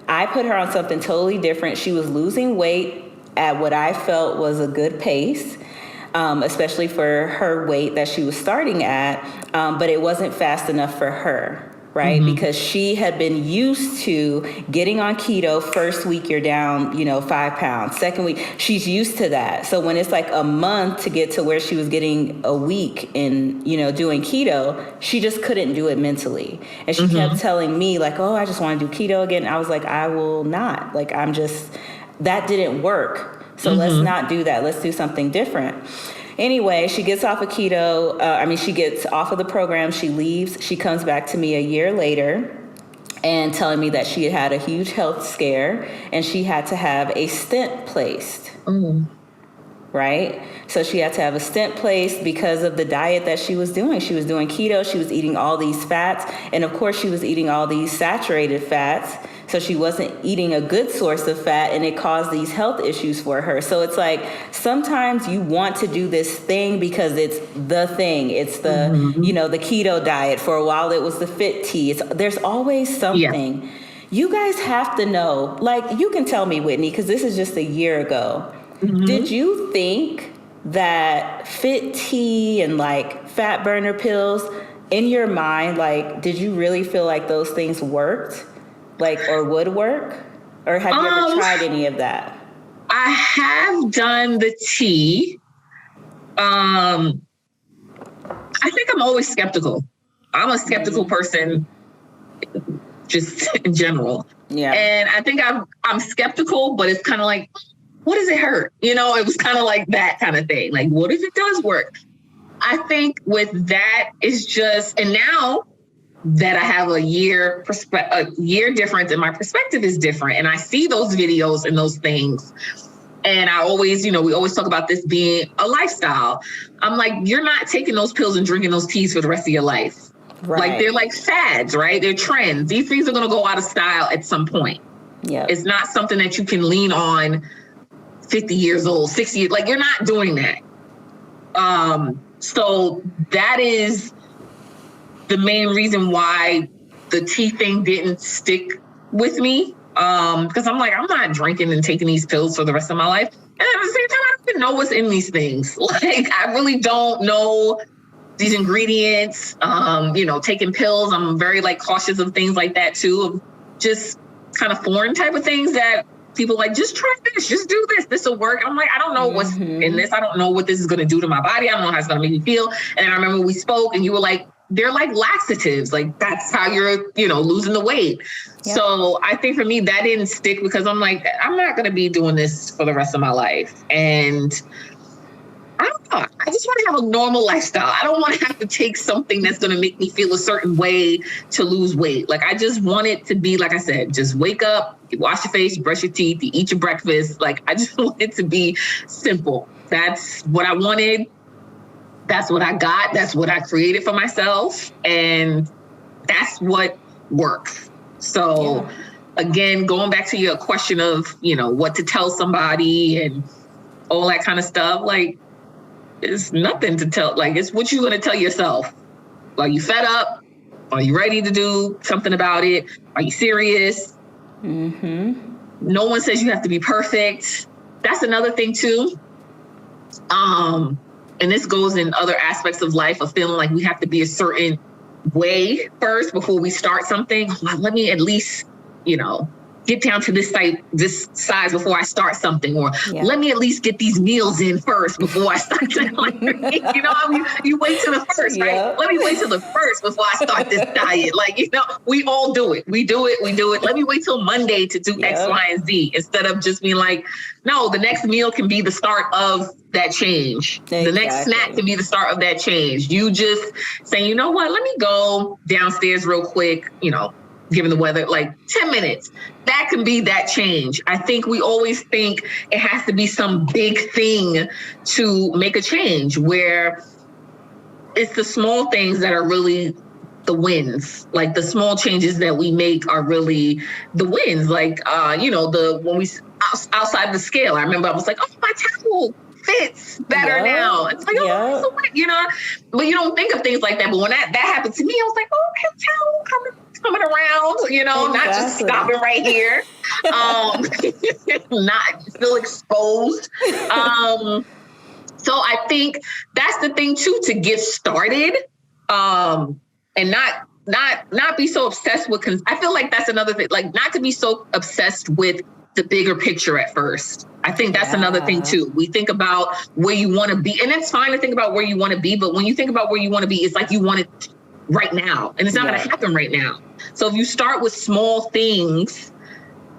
I put her on something totally different. She was losing weight at what I felt was a good pace, especially for her weight that she was starting at, but it wasn't fast enough for her, right? Because she had been used to getting on keto. First week, you're down, 5 pounds. Second week, she's used to that. So when it's like a month to get to where she was getting a week in, doing keto, she just couldn't do it mentally. And she kept telling me like, oh, I just want to do keto again. I was like, I will not. Like, that didn't work. So let's not do that. Let's do something different. Anyway, she gets off of keto. She gets off of the program. She leaves. She comes back to me a year later and telling me that she had had a huge health scare and she had to have a stent placed. Right? So she had to have a stent placed because of the diet that she was doing. She was doing keto. She was eating all these fats. And of course, she was eating all these saturated fats. So she wasn't eating a good source of fat, and it caused these health issues for her. So it's like sometimes you want to do this thing because it's the thing. It's the, the keto diet. For a while it was the fit tea. There's always something. Yeah. You guys have to know, like, you can tell me, Whitney, because this is just a year ago. Did you think that fit tea and like fat burner pills, in your mind, like, did you really feel like those things worked, like, or would work? Or have you ever tried any of that? I have done the tea. I think I'm always skeptical. I'm a skeptical person just in general. Yeah. And I think I'm skeptical, but it's kind of like, what does it hurt? You know, it was kind of like that kind of thing. Like, what if it does work? I think with that is just, and now that I have a year difference and my perspective is different, and I see those videos and those things, and I always, we always talk about this being a lifestyle. I'm like, you're not taking those pills and drinking those teas for the rest of your life. Right. Like, they're like fads, right? They're trends. These things are going to go out of style at some point. Yeah. It's not something that you can lean on 50 years old, 60 years. Like, you're not doing that. So that is the main reason why the tea thing didn't stick with me. Because I'm like, I'm not drinking and taking these pills for the rest of my life. And at the same time, I don't even know what's in these things. Like, I really don't know these ingredients, taking pills. I'm very like cautious of things like that too, of just kind of foreign type of things that people like, just try this, just do this, this will work. I'm like, I don't know what's in this. I don't know what this is going to do to my body. I don't know how it's going to make me feel. And I remember we spoke and you were like, they're like laxatives. Like, that's how you're, losing the weight. Yep. So I think for me, that didn't stick because I'm like, I'm not going to be doing this for the rest of my life. And I don't know. I just want to have a normal lifestyle. I don't want to have to take something that's going to make me feel a certain way to lose weight. Like, I just want it to be, like I said, just wake up, you wash your face, you brush your teeth, you eat your breakfast. Like, I just want it to be simple. That's what I wanted. That's what I got. That's what I created for myself. And that's what works. So again, going back to your question of, what to tell somebody and all that kind of stuff, like, it's nothing to tell. Like, it's what you're going to tell yourself. Are you fed up? Are you ready to do something about it? Are you serious? No one says you have to be perfect. That's another thing too. And this goes in other aspects of life of feeling like we have to be a certain way first before we start something. Let me at least, get down to this size before I start something, or let me at least get these meals in first before I start something. You wait till the first, right? Let me wait till the first before I start this diet. Like, we all do it. We do it. Let me wait till Monday to do X, Y, and Z, instead of just being like, no, the next meal can be the start of that change. Exactly. The next snack can be the start of that change. You just say, you know what, let me go downstairs real quick, given the weather, like 10 minutes. That can be that change. I think we always think it has to be some big thing to make a change, where it's the small things that are really the wins. Like, the small changes that we make are really the wins. Like, when we outside the scale, I remember I was like, oh, my towel fits better now. It's like, but you don't think of things like that. But when that happened to me, I was like, oh, okay, towel coming around, not just stopping right here, not still exposed. So I think that's the thing too, to get started, and not be so obsessed with. I feel like that's another thing, like, not to be so obsessed with the bigger picture at first. I think that's another thing too. We think about where you want to be, and it's fine to think about where you want to be, but when you think about where you want to be, it's like you want it right now, and it's not going to happen right now. So if you start with small things,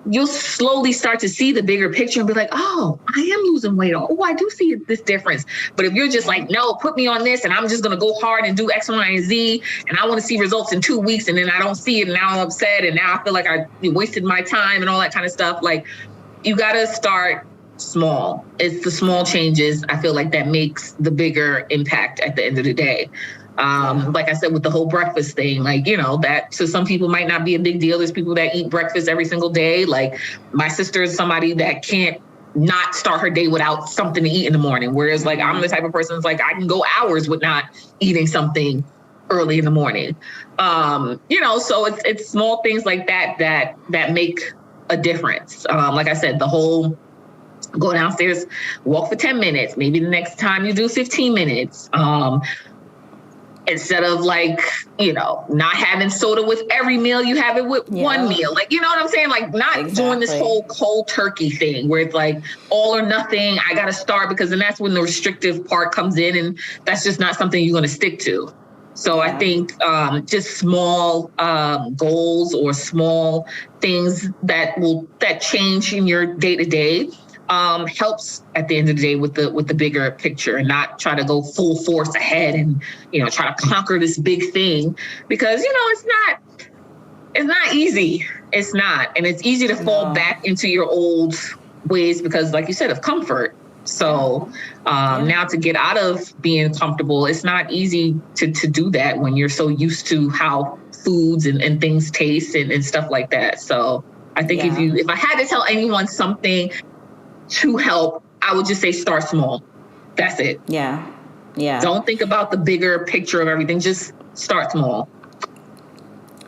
you'll slowly start to see the bigger picture and be like, oh, I am losing weight. Oh, I do see this difference. But if you're just like, no, put me on this and I'm just going to go hard and do X, Y, and Z, and I want to see results in 2 weeks, and then I don't see it, and now I'm upset, and now I feel like I wasted my time and all that kind of stuff. Like, you got to start small. It's the small changes, I feel like, that makes the bigger impact at the end of the day. Like I said, with the whole breakfast thing, like, that to some people might not be a big deal. There's people that eat breakfast every single day. Like my sister is somebody that can't not start her day without something to eat in the morning. Whereas like I'm the type of person that's like, I can go hours with not eating something early in the morning. So it's small things like that make a difference. Like I said, the whole go downstairs, walk for 10 minutes. Maybe the next time you do 15 minutes. Instead of like, not having soda with every meal, you have it with one meal. Like, you know what I'm saying? Like not doing this whole cold turkey thing where it's like all or nothing. I got to start, because then that's when the restrictive part comes in, and that's just not something you're going to stick to. So I think just small goals or small things that change in your day to day helps at the end of the day with the bigger picture, and not try to go full force ahead and try to conquer this big thing, because it's not easy. It's not, and it's easy to fall back into your old ways because, like you said, of comfort. So now to get out of being comfortable, it's not easy to do that when you're so used to how foods and things taste and stuff like that. So I think if I had to tell anyone something to help, I would just say start small. That's it. Yeah. Don't think about the bigger picture of everything. Just start small.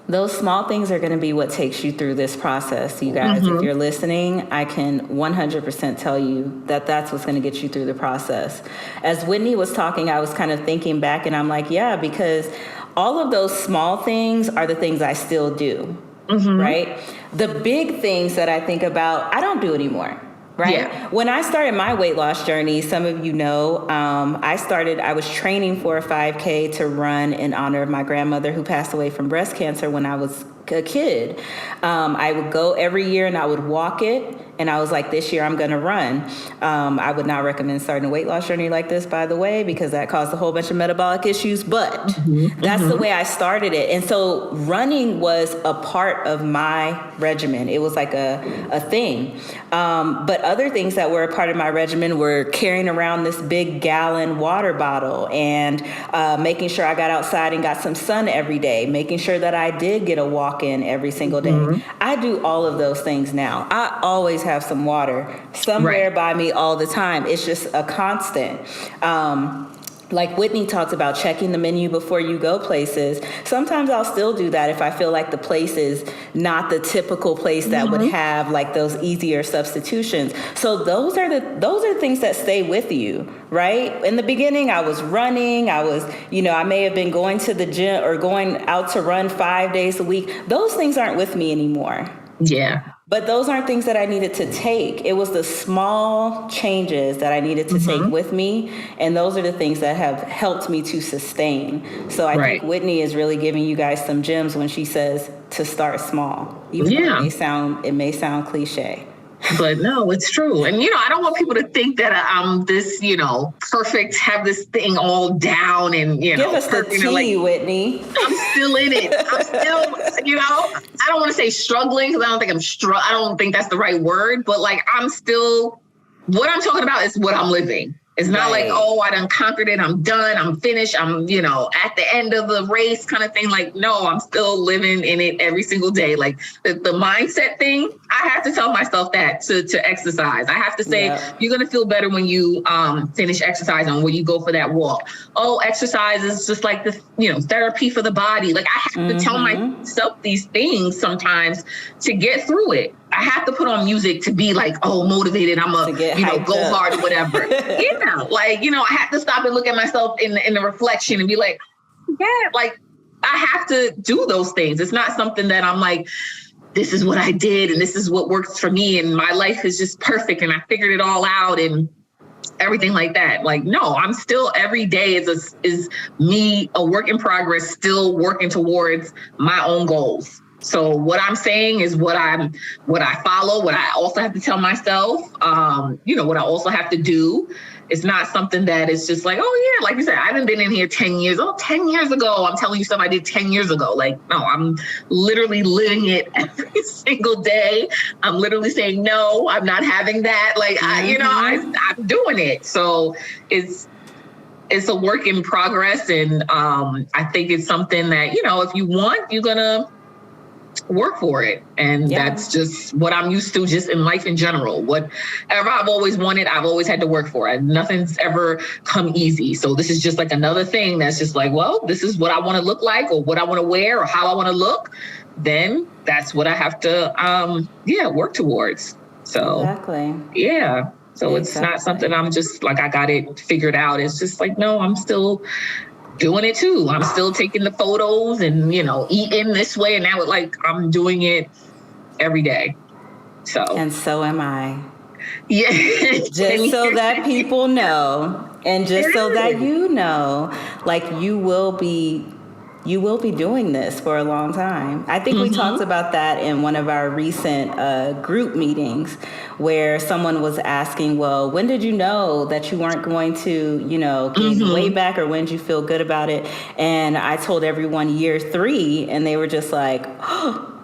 Those small things are going to be what takes you through this process. You guys, if you're listening, I can 100% tell you that that's what's going to get you through the process. As Whitney was talking, I was kind of thinking back, and I'm like, yeah, because all of those small things are the things I still do, right? The big things that I think about, I don't do anymore. Right. Yeah. When I started my weight loss journey, some of you know, I was training for a 5K to run in honor of my grandmother who passed away from breast cancer when I was a kid. I would go every year and I would walk it. And I was like, this year I'm going to run. I would not recommend starting a weight loss journey like this, by the way, because that caused a whole bunch of metabolic issues. But that's the way I started it. And so running was a part of my regimen. It was like a thing. But other things that were a part of my regimen were carrying around this big gallon water bottle and making sure I got outside and got some sun every day, making sure that I did get a walk in every single day. I do all of those things now. I always have some water somewhere by me all the time. It's just a constant. Like Whitney talked about checking the menu before you go places. Sometimes I'll still do that if I feel like the place is not the typical place that would have like those easier substitutions. So those are things that stay with you, right? In the beginning, I was running. I may have been going to the gym or going out to run 5 days a week. Those things aren't with me anymore. Yeah. But those aren't things that I needed to take. It was the small changes that I needed to take with me. And those are the things that have helped me to sustain. So I think Whitney is really giving you guys some gems when she says to start small. Even though it may sound cliche. But no, it's true. And, I don't want people to think that I'm this, perfect, have this thing all down and, Give us the tea, Whitney. I'm still in it. I'm still, I don't want to say struggling because I don't think I don't think that's the right word, but like, I'm still, what I'm talking about is what I'm living. It's not like, oh, I done conquered it. I'm done. I'm finished. I'm, at the end of the race kind of thing. Like, no, I'm still living in it every single day. Like the mindset thing, I have to tell myself that to exercise. I have to say, you're going to feel better when you finish exercising, when you go for that walk. Oh, exercise is just like the, therapy for the body. Like I have to tell myself these things sometimes to get through it. I have to put on music to be like, oh, motivated. I'm go hard or whatever. I have to stop and look at myself in the reflection and be like, like I have to do those things. It's not something that I'm like, this is what I did and this is what works for me and my life is just perfect and I figured it all out and everything like that. Like, no, I'm still every day is me a work in progress, still working towards my own goals. So what I'm saying is what I follow, what I also have to tell myself, what I also have to do. It's not something that is just like, oh yeah, like you said, I haven't been in here 10 years. Oh, 10 years ago, I'm telling you something I did 10 years ago. Like, no, I'm literally living it every single day. I'm literally saying, no, I'm not having that. Like, I'm doing it. So it's a work in progress. And I think it's something that, if you want, you're going to work for it. And that's just what I'm used to just in life in general. Whatever I've always wanted, I've always had to work for it. Nothing's ever come easy. So this is just like another thing that's just like, well, this is what I want to look like or what I want to wear or how I want to look. Then that's what I have to, work towards. So, exactly. Yeah. So It's not something I'm just like, I got it figured out. It's just like, no, I'm still doing it too. I'm still taking the photos and, eating this way and that. Like, I'm doing it every day. So. And so am I. Yeah. Just so that people know, and just so that you know, like you will be doing this for a long time. I think we talked about that in one of our recent group meetings where someone was asking, well, when did you know that you weren't going to, gain weight back, or when did you feel good about it? And I told everyone year 3, and they were just like, oh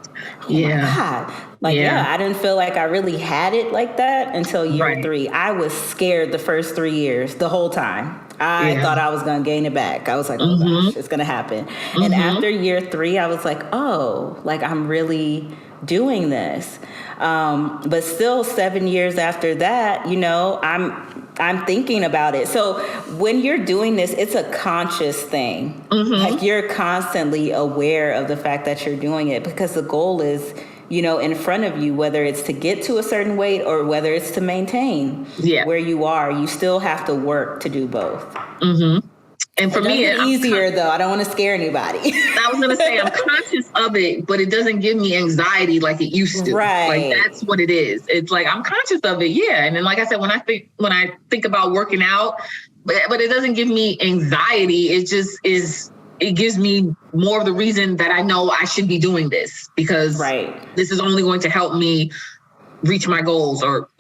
my God. Like, I didn't feel like I really had it like that until year 3. I was scared the first 3 years, the whole time. I thought I was going to gain it back. I was like, oh gosh, it's going to happen. And after year 3, I was like, oh, like I'm really doing this. But still 7 years after that, I'm thinking about it. So when you're doing this, it's a conscious thing. Like you're constantly aware of the fact that you're doing it because the goal is, in front of you, whether it's to get to a certain weight or whether it's to maintain where you are, you still have to work to do both. And for me, it's easier though. I don't want to scare anybody. I was going to say I'm conscious of it, but it doesn't give me anxiety like it used to. Right. Like that's what it is. It's like I'm conscious of it, And then, like I said, when I think about working out, but it doesn't give me anxiety. It just is. It gives me more of the reason that I know I should be doing this because this is only going to help me reach my goals or,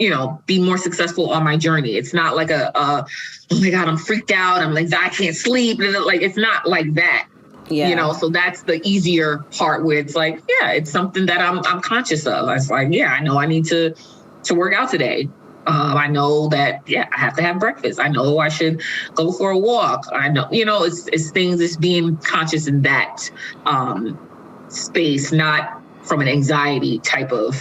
be more successful on my journey. It's not like oh my God, I'm freaked out. I'm like, I can't sleep. Like, it's not like that, so that's the easier part where it's like, it's something that I'm conscious of. It's like, I know I need to work out today. I know that, I have to have breakfast. I know I should go for a walk. I know, it's things, it's being conscious in that space, not from an anxiety type of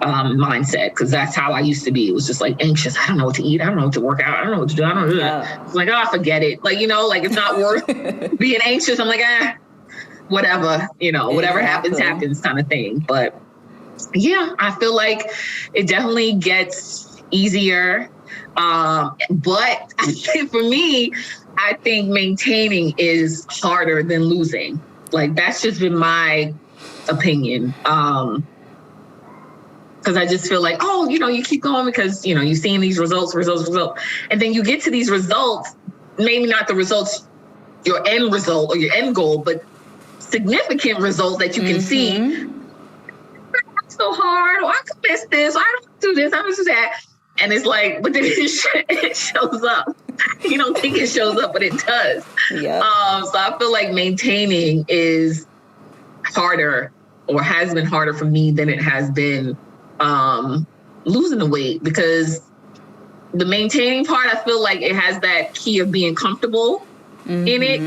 mindset, because that's how I used to be. It was just like anxious. I don't know what to eat. I don't know what to work out. I don't know what to do. I don't know. It's like, forget it. Like, like it's not worth being anxious. I'm like, whatever, whatever happens kind of thing. But I feel like it definitely gets easier. But I think for me, I think maintaining is harder than losing. Like that's just been my opinion. Because I just feel like, you keep going because, you're seeing these results. And then you get to these results, maybe not the results, your end result or your end goal, but significant results that you can see. So hard, or I could miss this, or I don't do this, I don't do that. And it's like, but then it shows up. You don't think it shows up, but it does. So I feel like maintaining is harder or has been harder for me than it has been losing the weight, because the maintaining part, I feel like it has that key of being comfortable in it.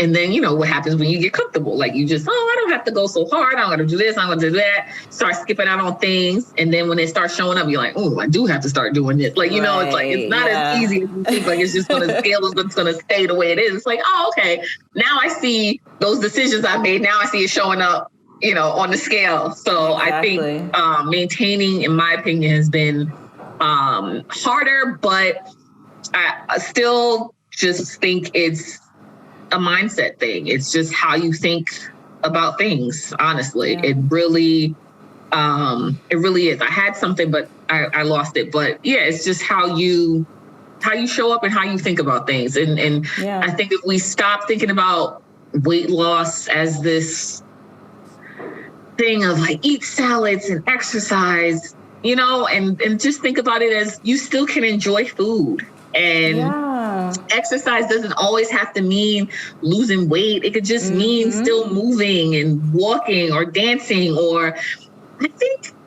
And then, what happens when you get comfortable? Like you just, I don't have to go so hard. I'm going to do this. I'm going to do that. Start skipping out on things. And then when it starts showing up, you're like, oh, I do have to start doing this. Like, it's like, it's not as easy as you think. Like, it's just going to scale. It's going to stay the way it is. It's like, oh, okay. Now I see those decisions I made. Now I see it showing up, on the scale. So I think maintaining, in my opinion, has been harder, but I still just think it's a mindset thing. It's just how you think about things. Honestly, it really is. I had something, but I lost it. But it's just how you show up and how you think about things. And I think if we stop thinking about weight loss as this thing of like eat salads and exercise, you know, and just think about it as you still can enjoy food. And exercise doesn't always have to mean losing weight. It could just mean still moving and walking or dancing, or I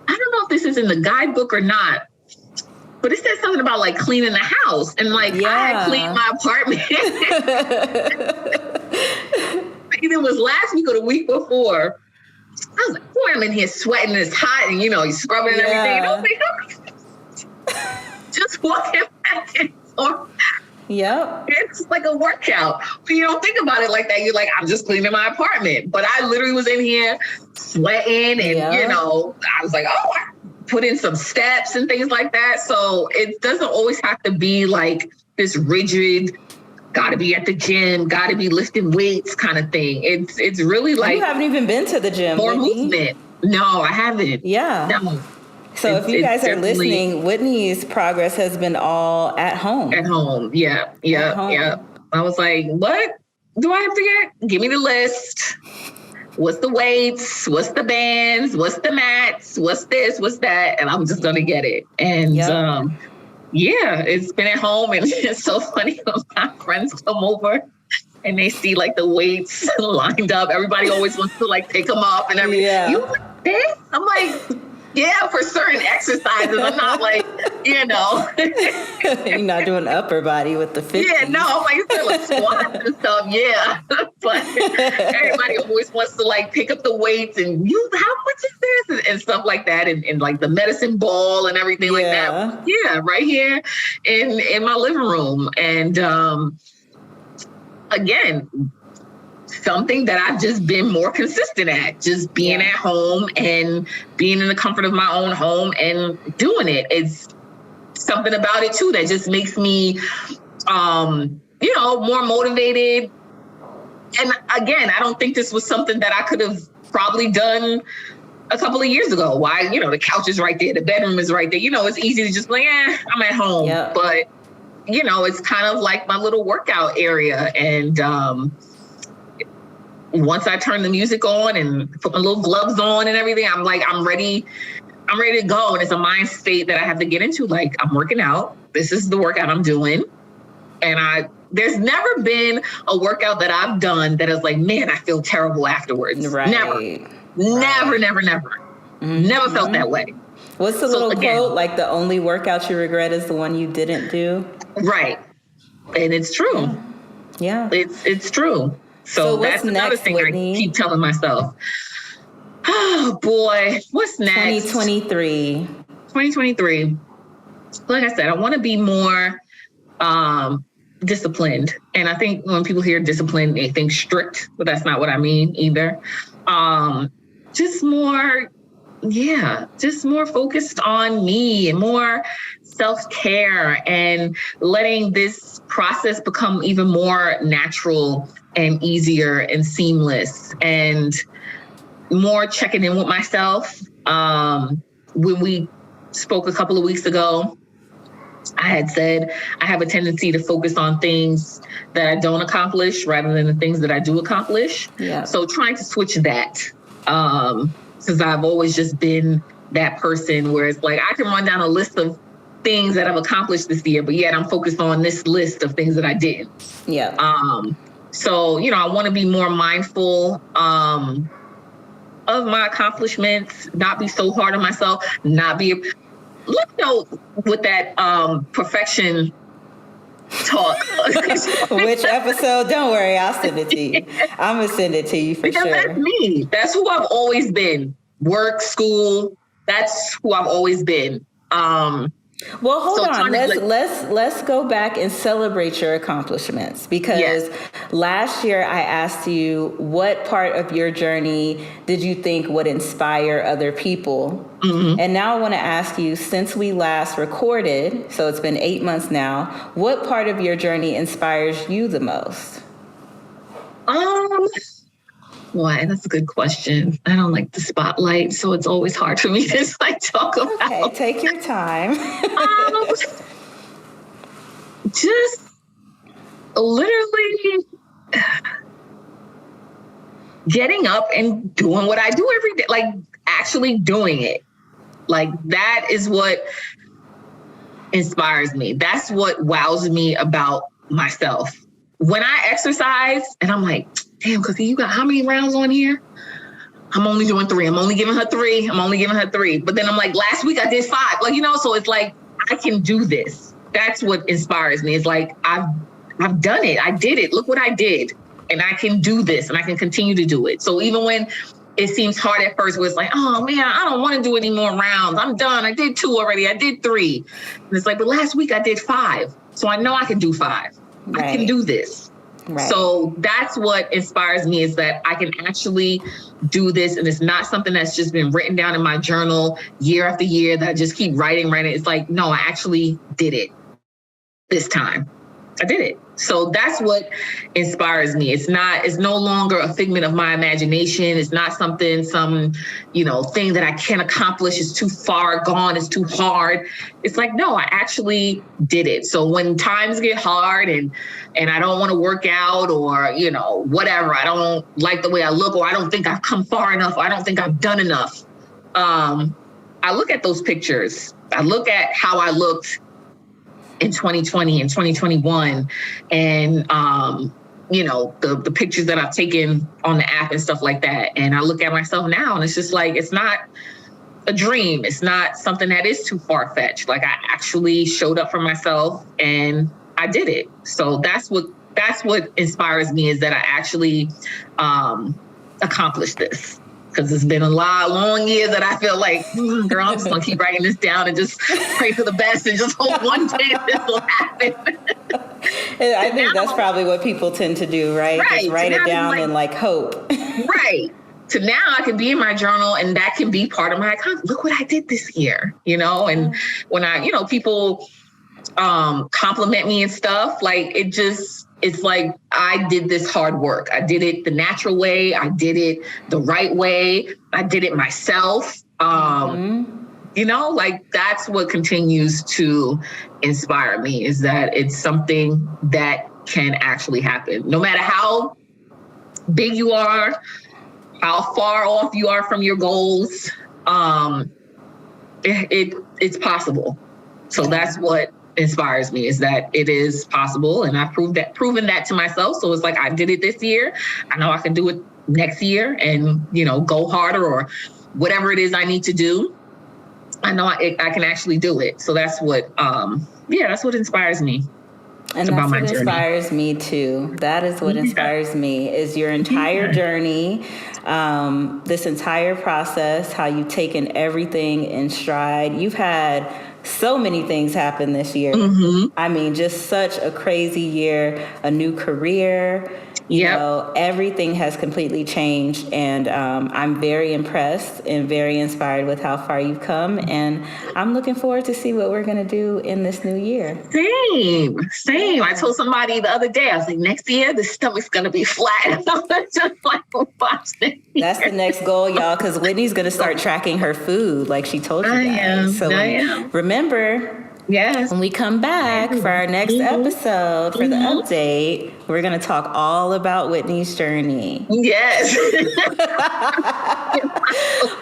don't know if this is in the guidebook or not, but it says something about like cleaning the house. And like I cleaned my apartment. Either it was last week or the week before. I was like, boy, I'm in here sweating and it's hot and, you know, you're scrubbing and everything. And I was like, just walking back and forth. Yep. It's like a workout. But you don't think about it like that. You're like, I'm just cleaning my apartment. But I literally was in here sweating and, you know, I was like, oh, I put in some steps and things like that. So it doesn't always have to be like this rigid, got to be at the gym, got to be lifting weights kind of thing. It's really like... You haven't even been to the gym, more Whitney. movement. No, I haven't. Yeah. No. So if you guys are listening, Whitney's progress has been all at home. At home. Yeah. I was like, what do I have to get? Give me the list. What's the weights? What's the bands? What's the mats? What's this? What's that? And I'm just going to get it. And yeah, it's been at home. And it's so funny when my friends come over and they see like the weights lined up. Everybody always wants to like pick them up and everything. Yeah. You like this? I'm like... yeah, for certain exercises. I'm not like, you know. You're not doing upper body with the 50. Yeah, no, I'm like, it's like squats and stuff, yeah. But everybody always wants to like pick up the weights and use, how much is this? And stuff like that. And like the medicine ball and everything like that. Yeah, right here in my living room. And again, something that I've just been more consistent at, just being at home and being in the comfort of my own home and doing it. It's something about it too that just makes me, you know, more motivated. And again, I don't think this was something that I could have probably done a couple of years ago. Why, you know, the couch is right there, the bedroom is right there. You know, it's easy to just like, I'm at home. Yep. But, you know, it's kind of like my little workout area. And, once I turn the music on and put my little gloves on and everything, I'm like, I'm ready to go. And it's a mind state that I have to get into. Like, I'm working out. This is the workout I'm doing. And there's never been a workout that I've done that is like, man, I feel terrible afterwards. Right. Never. Mm-hmm. Never felt that way. What's the little quote? Like, the only workout you regret is the one you didn't do. Right. And it's true. Yeah. It's true. So that's another thing Whitney? I keep telling myself. Oh, boy. What's next? 2023. 2023. Like I said, I want to be more disciplined. And I think when people hear discipline, they think strict, but that's not what I mean either. Just more focused on me and more self-care and letting this process become even more natural and easier and seamless and more checking in with myself. When we spoke a couple of weeks ago, I had said I have a tendency to focus on things that I don't accomplish rather than the things that I do accomplish. Yeah. So trying to switch that, since I've always just been that person where it's like I can run down a list of things that I've accomplished this year, but yet I'm focused on this list of things that I didn't. Yeah. So, you know, I want to be more mindful of my accomplishments, not be so hard on myself, with that perfection talk. Which episode? Don't worry, I'll send it to you. I'm going to send it to you for sure. That's me. That's who I've always been. Work, school, that's who I've always been. Well, hold on. Let's go back and celebrate your accomplishments, because last year I asked you what part of your journey did you think would inspire other people? Mm-hmm. And now I want to ask you, since we last recorded, so it's been 8 months now, what part of your journey inspires you the most? Why? That's a good question. I don't like the spotlight, so it's always hard for me to talk about. Okay, take your time. Just literally, getting up and doing what I do every day, like actually doing it. Like that is what inspires me. That's what wows me about myself. When I exercise and I'm like, damn, Cookie, you got how many rounds on here? I'm only doing 3. I'm only giving her 3. I'm only giving her 3. But then I'm like, last week I did 5. Like, so it's like, I can do this. That's what inspires me. It's like, I've done it. I did it. Look what I did. And I can do this and I can continue to do it. So even when it seems hard at first, where it's like, oh man, I don't want to do any more rounds. I'm done. I did 2 already. I did 3. And it's like, but last week I did 5. So I know I can do 5. Right. I can do this. Right. So that's what inspires me, is that I can actually do this. And it's not something that's just been written down in my journal year after year that I just keep writing. It's like, no, I actually did it this time. I did it. So that's what inspires me. It's no longer a figment of my imagination. It's not some thing that I can't accomplish. It's too far gone. It's too hard. It's like, no, I actually did it. So when times get hard and I don't want to work out or, whatever, I don't like the way I look, or I don't think I've come far enough, or I don't think I've done enough. I look at those pictures. I look at how I looked in 2020 and 2021 and, the pictures that I've taken on the app and stuff like that. And I look at myself now and it's just like, it's not a dream. It's not something that is too far-fetched. Like, I actually showed up for myself and I did it. So that's what inspires me, is that I actually accomplished this. Because it's been a long years that I feel like, girl, I'm just going to keep writing this down and just pray for the best and just hope one day this will happen. I think that's probably what people tend to do, right? Just write it down and hope. Right. So now I can be in my journal and that can be part of my account. Look what I did this year, and when people compliment me and stuff, it's like I did this hard work. I did it the natural way. I did it the right way. I did it myself. That's what continues to inspire me, is that it's something that can actually happen. No matter how big you are, how far off you are from your goals, it's possible. So that's what inspires me, is that it is possible, and I've proven that to myself. So it's like, I did it this year. I know I can do it next year, and go harder or whatever it is I need to do. I know I can actually do it. So that's what that's what inspires me. And that's what inspires me too. That is what inspires me, is your entire journey, this entire process, how you've taken everything in stride. You've had so many things happen this year. Mm-hmm. I mean, just such a crazy year, a new career. Everything has completely changed, and I'm very impressed and very inspired with how far you've come, and I'm looking forward to see what we're going to do in this new year. Same. I told somebody the other day, I was like, next year the stomach's going to be flat. Just watch this. That's the next goal, y'all, because Whitney's going to start tracking her food, like she told you guys. So remember. Yes. When we come back for our next episode, for the update, we're going to talk all about Whitney's journey. Yes.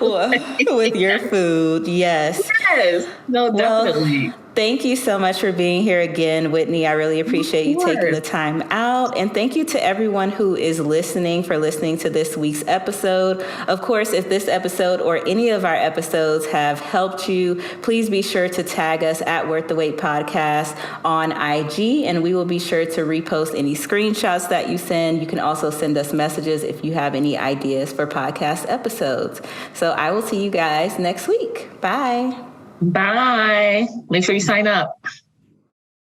With your food. Yes. Yes. No, definitely. Well, thank you so much for being here again, Whitney. I really appreciate you taking the time out. And thank you to everyone who is listening for listening to this week's episode. Of course, if this episode or any of our episodes have helped you, please be sure to tag us at Worth the Wait Podcast on IG, and we will be sure to repost any screenshots that you send. You can also send us messages if you have any ideas for podcast episodes. So I will see you guys next week. Bye. Bye. Make sure you sign up.